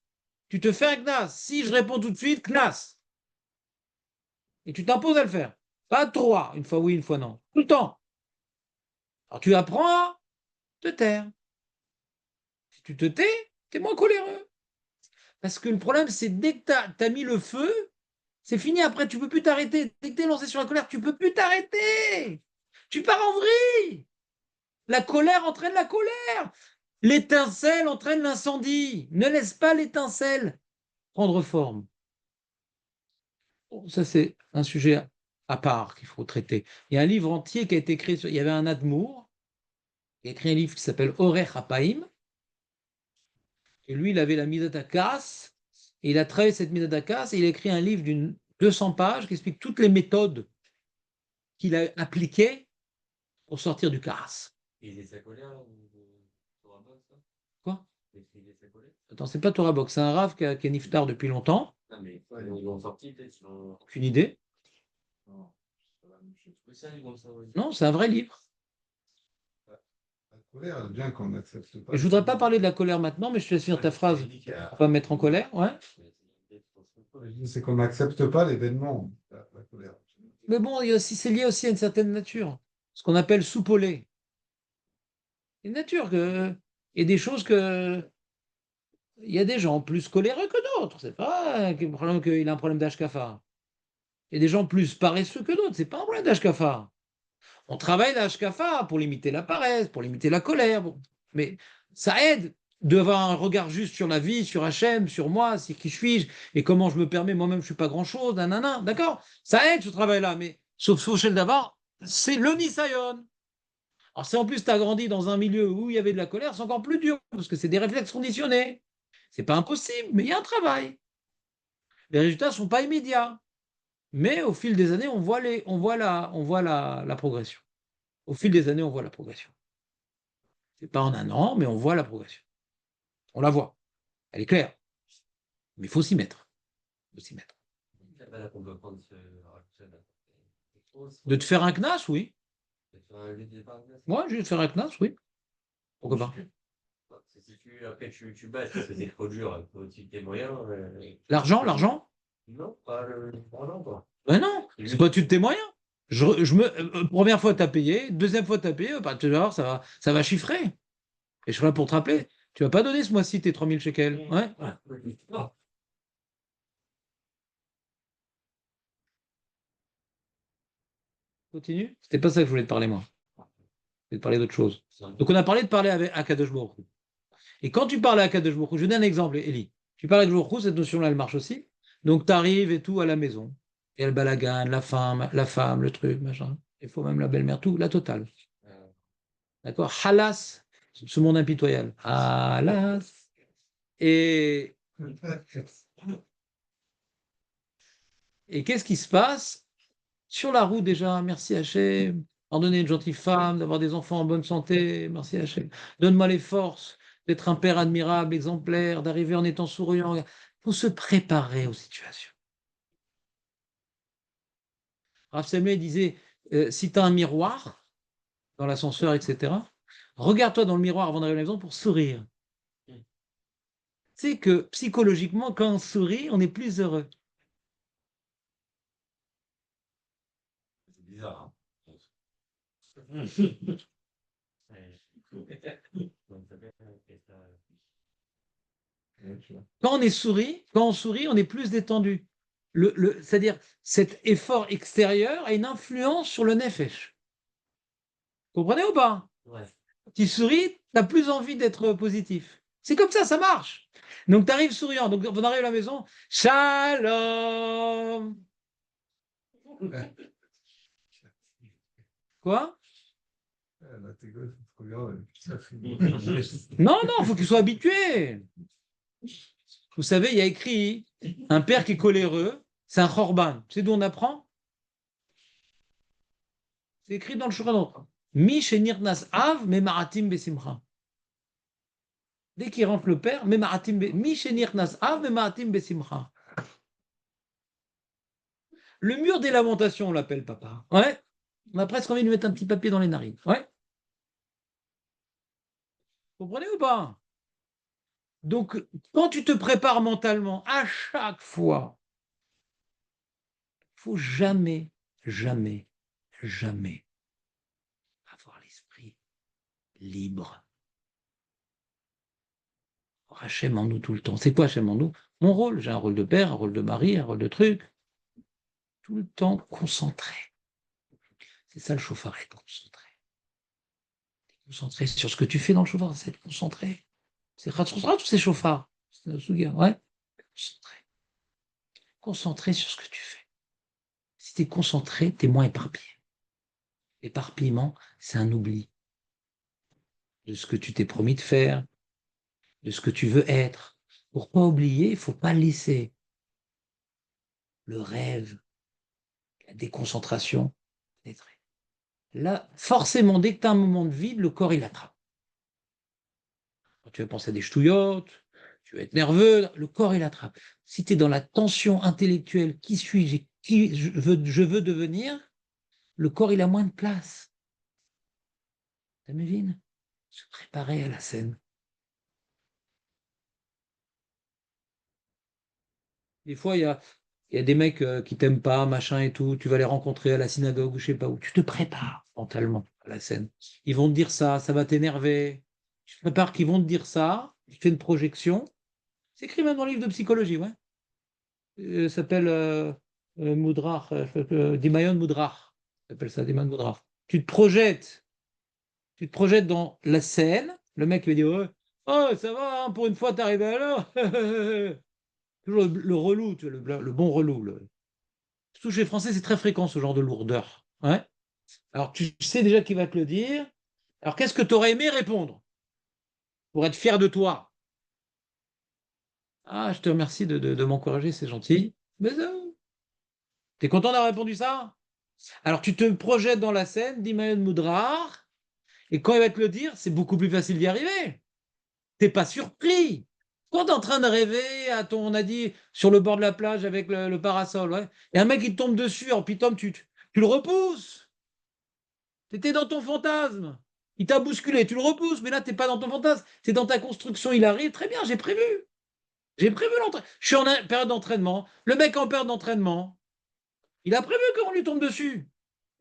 tu te fais un knas. Si je réponds tout de suite, knas. Et tu t'imposes à le faire. Pas trois, une fois oui, une fois non. Tout le temps. Alors tu apprends à te taire. Si tu te tais, tu es moins coléreux. Parce que le problème, c'est dès que tu as mis le feu, c'est fini. Après, tu ne peux plus t'arrêter. Dès que tu es lancé sur la colère, tu ne peux plus t'arrêter. Tu pars en vrille. La colère entraîne la colère. L'étincelle entraîne l'incendie. Ne laisse pas l'étincelle prendre forme. Bon, ça, c'est un sujet à part qu'il faut traiter. Il y a un livre entier qui a été écrit. Il y avait un Admour qui a écrit un livre qui s'appelle Orech Hapaim. Et lui, il avait la Midat HaKas. Et il a travaillé cette Midat HaKas et il a écrit un livre d'une 200 pages qui explique toutes les méthodes qu'il a appliquées pour sortir du Karas. Il est sa colère Quoi? Il est sa colère. Attends, c'est pas Torah Box, c'est un Rav qui est niftar depuis longtemps. Non, mais ils l'ont sorti, peut-être. Aucune idée. Non, c'est pas la même chose. Oui, ça, ils vont le savoir. Non, c'est un vrai livre. La colère, bien qu'on n'accepte pas. Et je voudrais pas parler de la colère maintenant, mais je te laisse finir ta phrase. On va me mettre en colère, ouais. C'est qu'on n'accepte pas l'événement, la colère. Mais bon, c'est lié aussi à une certaine nature. Ce qu'on appelle soupolé. Une nature que. Il y a des choses que. Il y a des gens plus coléreux que d'autres. C'est pas qu'il a un problème d'Ashkafa. Il y a des gens plus paresseux que d'autres. C'est pas un problème d'Ashkafa. On travaille l'Ashkafa pour limiter la paresse, pour limiter la colère. Bon. Mais ça aide d'avoir un regard juste sur la vie, sur Hachem, sur moi, sur qui suis-je et comment je me permets, moi-même, je ne suis pas grand-chose, nanana. D'accord? Ça aide ce travail-là. Mais sauf Sochel d'avant, c'est le Nisayon. Alors, si en plus tu as grandi dans un milieu où il y avait de la colère, c'est encore plus dur parce que c'est des réflexes conditionnés. C'est pas impossible, mais il y a un travail. Les résultats ne sont pas immédiats. Mais au fil des années, on voit la progression. Au fil des années, on voit la progression. Ce n'est pas en un an, mais on voit la progression. On la voit. Elle est claire. Mais il faut s'y mettre. Il faut s'y mettre. De te faire un knas, oui. Moi, je vais te faire un knas, oui. Pourquoi pas? Après, tu bats, c'est trop dur. Tu tes moyens. L'argent? Non, pas l'argent, quoi. Ben non, c'est pas tu de tes moyens. Première fois, tu as payé. Deuxième fois, tu as payé. Bah, tu vas voir, ça va chiffrer. Et je serai là pour te rappeler. Tu vas pas donner ce mois-ci tes 3000 shekels. Ouais. Continue. C'était pas ça que je voulais te parler, moi. Je voulais te parler d'autre chose. Donc, on a parlé de parler avec Akadosh Baruch Hu. Et quand tu parles à Akadosh Baruch Hu, je donne un exemple, Eli. Tu parles avec Baruch Hu, cette notion-là, elle marche aussi. Donc, tu arrives et tout à la maison. Et le balagan, la femme, le truc, machin. Il faut même la belle-mère, tout, la totale. D'accord? Halas, ce monde impitoyable. Halas. Et, et qu'est-ce qui se passe? Sur la route déjà, merci Hachem, pardonner une gentille femme, d'avoir des enfants en bonne santé, merci Hachem. Donne-moi les forces d'être un père admirable, exemplaire, d'arriver en étant souriant. Il faut se préparer aux situations. Rav Semley disait, si tu as un miroir dans l'ascenseur, etc., regarde-toi dans le miroir avant d'arriver à la maison pour sourire. Tu sais que psychologiquement, quand on sourit, on est plus heureux. C'est bizarre, hein. Quand on sourit, on est plus détendu. C'est-à-dire, cet effort extérieur a une influence sur le nefesh. Comprenez ou pas? Ouais. Tu souris, tu as plus envie d'être positif. C'est comme ça marche. Donc, tu arrives souriant. Donc, on arrive à la maison. Shalom. Quoi? Non, il faut qu'il soit habitué. Vous savez, il y a écrit un père qui est coléreux, c'est un chorban. C'est d'où on apprend? C'est écrit dans le Shulchan. Mi shenirnas av memaratim besimcha. Dès qu'il rentre le père, memaratim mi shenirnas av memaratim besimcha. Le mur des lamentations, on l'appelle papa. Ouais. On a presque envie de lui mettre un petit papier dans les narines. Ouais. Vous comprenez ou pas? Donc, quand tu te prépares mentalement, à chaque fois, il faut jamais, jamais, jamais avoir l'esprit libre. Hachem en nous tout le temps. C'est quoi Hachem en nous? Mon rôle, j'ai un rôle de père, un rôle de mari, un rôle de truc. Tout le temps concentré. C'est ça le chauffard, être concentré. Concentré sur ce que tu fais dans le chauffard, c'est être concentré. C'est Khatsousrat ou c'est chauffard? C'est un Suga, ouais. Concentré. Concentré sur ce que tu fais. Si tu es concentré, tu es moins éparpillé. L'éparpillement, c'est un oubli de ce que tu t'es promis de faire, de ce que tu veux être. Pour pas oublier, il ne faut pas laisser le rêve, la déconcentration pénétrer. Là, forcément, dès que tu as un moment de vide, le corps, il attrape. Quand tu vas penser à des ch'touillottes, tu vas être nerveux, le corps, il attrape. Si tu es dans la tension intellectuelle, qui suis-je, qui je veux devenir, le corps, il a moins de place. Ça m'évine? Se préparer à la scène. Des fois, il y a des mecs qui t'aiment pas, machin et tout, tu vas les rencontrer à la synagogue ou je sais pas où. Tu te prépares mentalement à la scène. Ils vont te dire ça va t'énerver. Tu te prépares qu'ils vont te dire ça, tu fais une projection. C'est écrit même dans le livre de psychologie, ouais. Ça s'appelle Mudrar, Dimayon Mudrar. Ça s'appelle ça, Dimayon Mudrar. Tu te projettes dans la scène. Le mec lui dit ouais, oh, ça va, hein, pour une fois, t'es arrivé à l'heure. Toujours le relou, tu vois, le bon relou. Surtout chez les Français, c'est très fréquent ce genre de lourdeur. Ouais. Alors tu sais déjà qui va te le dire. Alors qu'est-ce que tu aurais aimé répondre pour être fier de toi? Ah, je te remercie de m'encourager, c'est gentil. Mais t'es content d'avoir répondu ça? Alors tu te projettes dans la scène d'Immanuel Moudrar, et quand il va te le dire, c'est beaucoup plus facile d'y arriver. T'es pas surpris. Quand tu es en train de rêver, on a dit, sur le bord de la plage avec le parasol, ouais, et un mec il te tombe dessus, en pitom, tu le repousses. Tu étais dans ton fantasme. Il t'a bousculé, tu le repousses, mais là, tu n'es pas dans ton fantasme. C'est dans ta construction, il arrive. Très bien, j'ai prévu. J'ai prévu l'entraînement. Je suis en période d'entraînement. Le mec en période d'entraînement, il a prévu qu'on lui tombe dessus.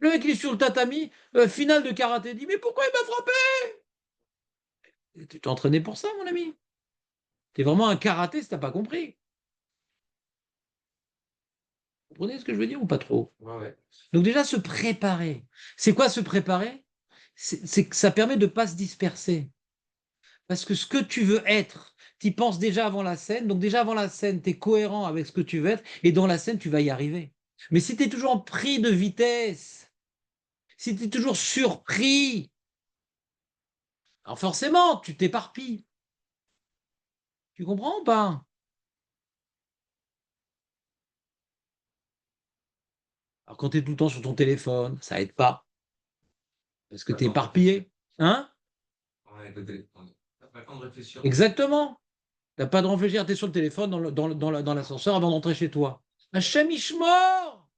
Le mec, il est sur le tatami, finale de karaté. Il dit, mais pourquoi il m'a frappé? Tu t'es entraîné pour ça, mon ami. Tu es vraiment un karaté si tu n'as pas compris. Vous comprenez ce que je veux dire ou pas trop? Ouais, ouais. Donc déjà, se préparer. C'est quoi se préparer? C'est que ça permet de ne pas se disperser. Parce que ce que tu veux être, tu y penses déjà avant la scène. Donc déjà avant la scène, tu es cohérent avec ce que tu veux être. Et dans la scène, tu vas y arriver. Mais si tu es toujours en pris de vitesse, si tu es toujours surpris, Alors forcément, tu t'éparpilles. Tu comprends ou pas? Alors quand tu es tout le temps sur ton téléphone, ça aide pas. Parce que tu es éparpillé. Hein? Ouais, t'as pas le temps de réfléchir. Exactement. Tu n'as pas de réfléchir, tu es sur le téléphone dans l'ascenseur avant d'entrer chez toi. Hachem Ishmor!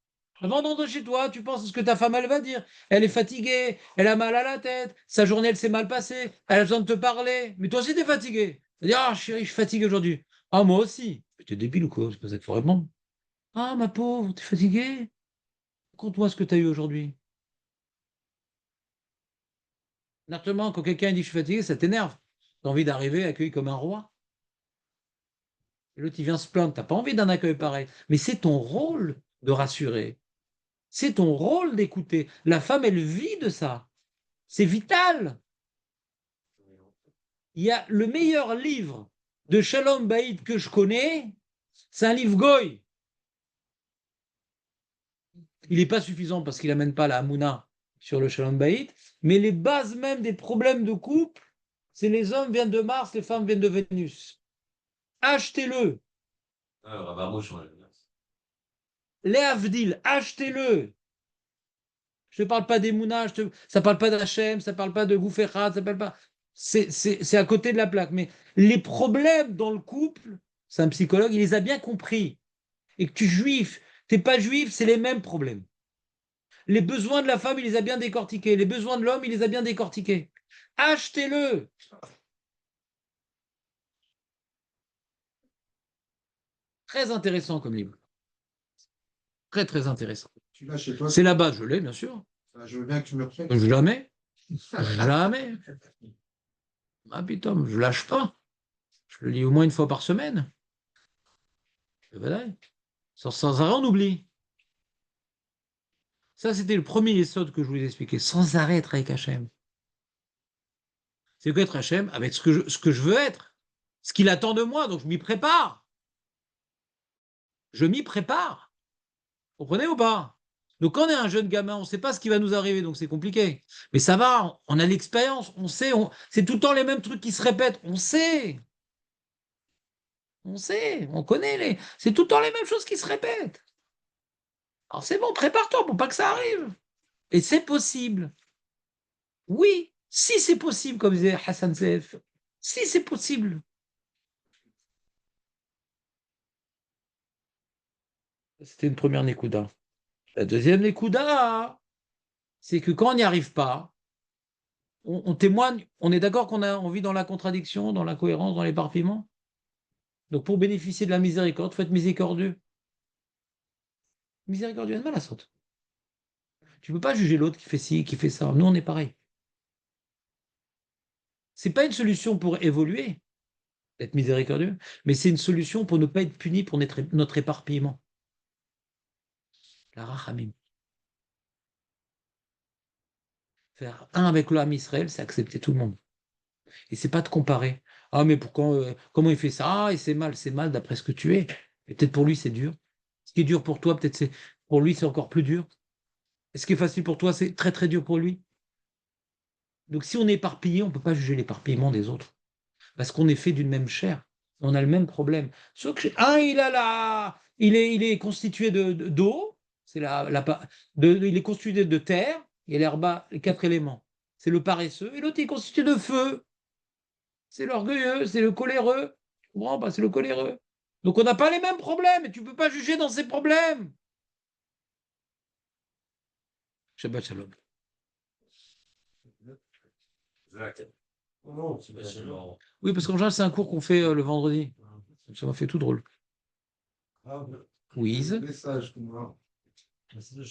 Avant d'entrer chez toi, tu penses à ce que ta femme, elle va dire. Elle est fatiguée, elle a mal à la tête, sa journée, elle s'est mal passée, elle a besoin de te parler. Mais toi aussi, tu es fatigué. Elle dit, ah, chérie, je suis fatigué aujourd'hui. Ah, moi aussi. Mais t'es débile ou quoi? C'est pas ça qu'il faut répondre. Ah, ma pauvre, t'es fatiguée? Conte-moi ce que tu as eu aujourd'hui. Honnêtement, quand quelqu'un dit je suis fatigué, ça t'énerve. Tu as envie d'arriver accueilli comme un roi. Et l'autre, il vient se plaindre. Tu n'as pas envie d'un accueil pareil. Mais c'est ton rôle de rassurer. C'est ton rôle d'écouter. La femme, elle vit de ça. C'est vital. Il y a le meilleur livre de Shalom Baïd que je connais, c'est un livre Goy. Il n'est pas suffisant parce qu'il n'amène pas la Hamouna sur le Shalom Baïd, mais les bases même des problèmes de couple, c'est les hommes viennent de Mars, les femmes viennent de Vénus. Achetez-le. Ah, le Rabarmouche, on l'a bien. Les Avdil, achetez-le. Je ne te parle pas des Mouna, ça ne parle pas d'Hachem, ça ne parle pas de Goufférat, ça parle pas. C'est à côté de la plaque. Mais les problèmes dans le couple, c'est un psychologue, il les a bien compris. Et que tu es juif, tu n'es pas juif, c'est les mêmes problèmes. Les besoins de la femme, il les a bien décortiqués. Les besoins de l'homme, il les a bien décortiqués. Achetez-le. Très intéressant comme livre. Très, très intéressant. Tu l'as chez toi? C'est la base, je l'ai, bien sûr. Je veux bien que tu me le prêtes. Jamais. Jamais. Ah, putain, je lâche pas. Je le lis au moins une fois par semaine. Voilà. Sans arrêt, on oublie. Ça, c'était le premier essode que je voulais expliquer. Sans arrêt être avec Hachem. C'est quoi être Hachem? Avec ce que je veux être. Ce qu'il attend de moi, donc je m'y prépare. Je m'y prépare. Vous comprenez ou pas? Donc quand on est un jeune gamin, on ne sait pas ce qui va nous arriver, donc c'est compliqué. Mais ça va, on a l'expérience, on sait, c'est tout le temps les mêmes trucs qui se répètent, on sait. On sait, on connaît c'est tout le temps les mêmes choses qui se répètent. Alors c'est bon, prépare-toi pour pas que ça arrive. Et c'est possible. Oui, si c'est possible, comme disait Hassan Sef. Si c'est possible. C'était une première Nekuda. La deuxième Nekuda, c'est que quand on n'y arrive pas, on témoigne, on est d'accord on vit dans la contradiction, dans l'incohérence, dans l'éparpillement. Donc pour bénéficier de la miséricorde, il faut être miséricordieux. Miséricordieux, mal à sorte. Tu ne peux pas juger l'autre qui fait ci, qui fait ça. Nous, on est pareil. Ce n'est pas une solution pour évoluer, d'être miséricordieux, mais c'est une solution pour ne pas être puni pour notre éparpillement. La rachamim. Faire un avec l'âme Israël, c'est accepter tout le monde. Et c'est pas de comparer. Ah, mais pourquoi, comment il fait ça? Ah, et c'est mal d'après ce que tu es. Et peut-être pour lui, c'est dur. Ce qui est dur pour toi, peut-être pour lui, c'est encore plus dur. Et ce qui est facile pour toi, c'est très très dur pour lui. Donc si on est éparpillé, on ne peut pas juger l'éparpillement des autres. Parce qu'on est fait d'une même chair. On a le même problème. Sauf que il est constitué d'eau, c'est il est constitué de terre, et l'herba, les 4 éléments. C'est le paresseux, et l'autre est constitué de feu. C'est l'orgueilleux, c'est le coléreux. Tu comprends pas, c'est le coléreux. Donc on n'a pas les mêmes problèmes, et tu ne peux pas juger dans ces problèmes. Shabbat shalom. Exact. Non, c'est pas seulement. Oui, parce qu'en général, c'est un cours qu'on fait le vendredi. Ça m'a fait tout drôle. Ah, Quiz. message qu'on va. C'est le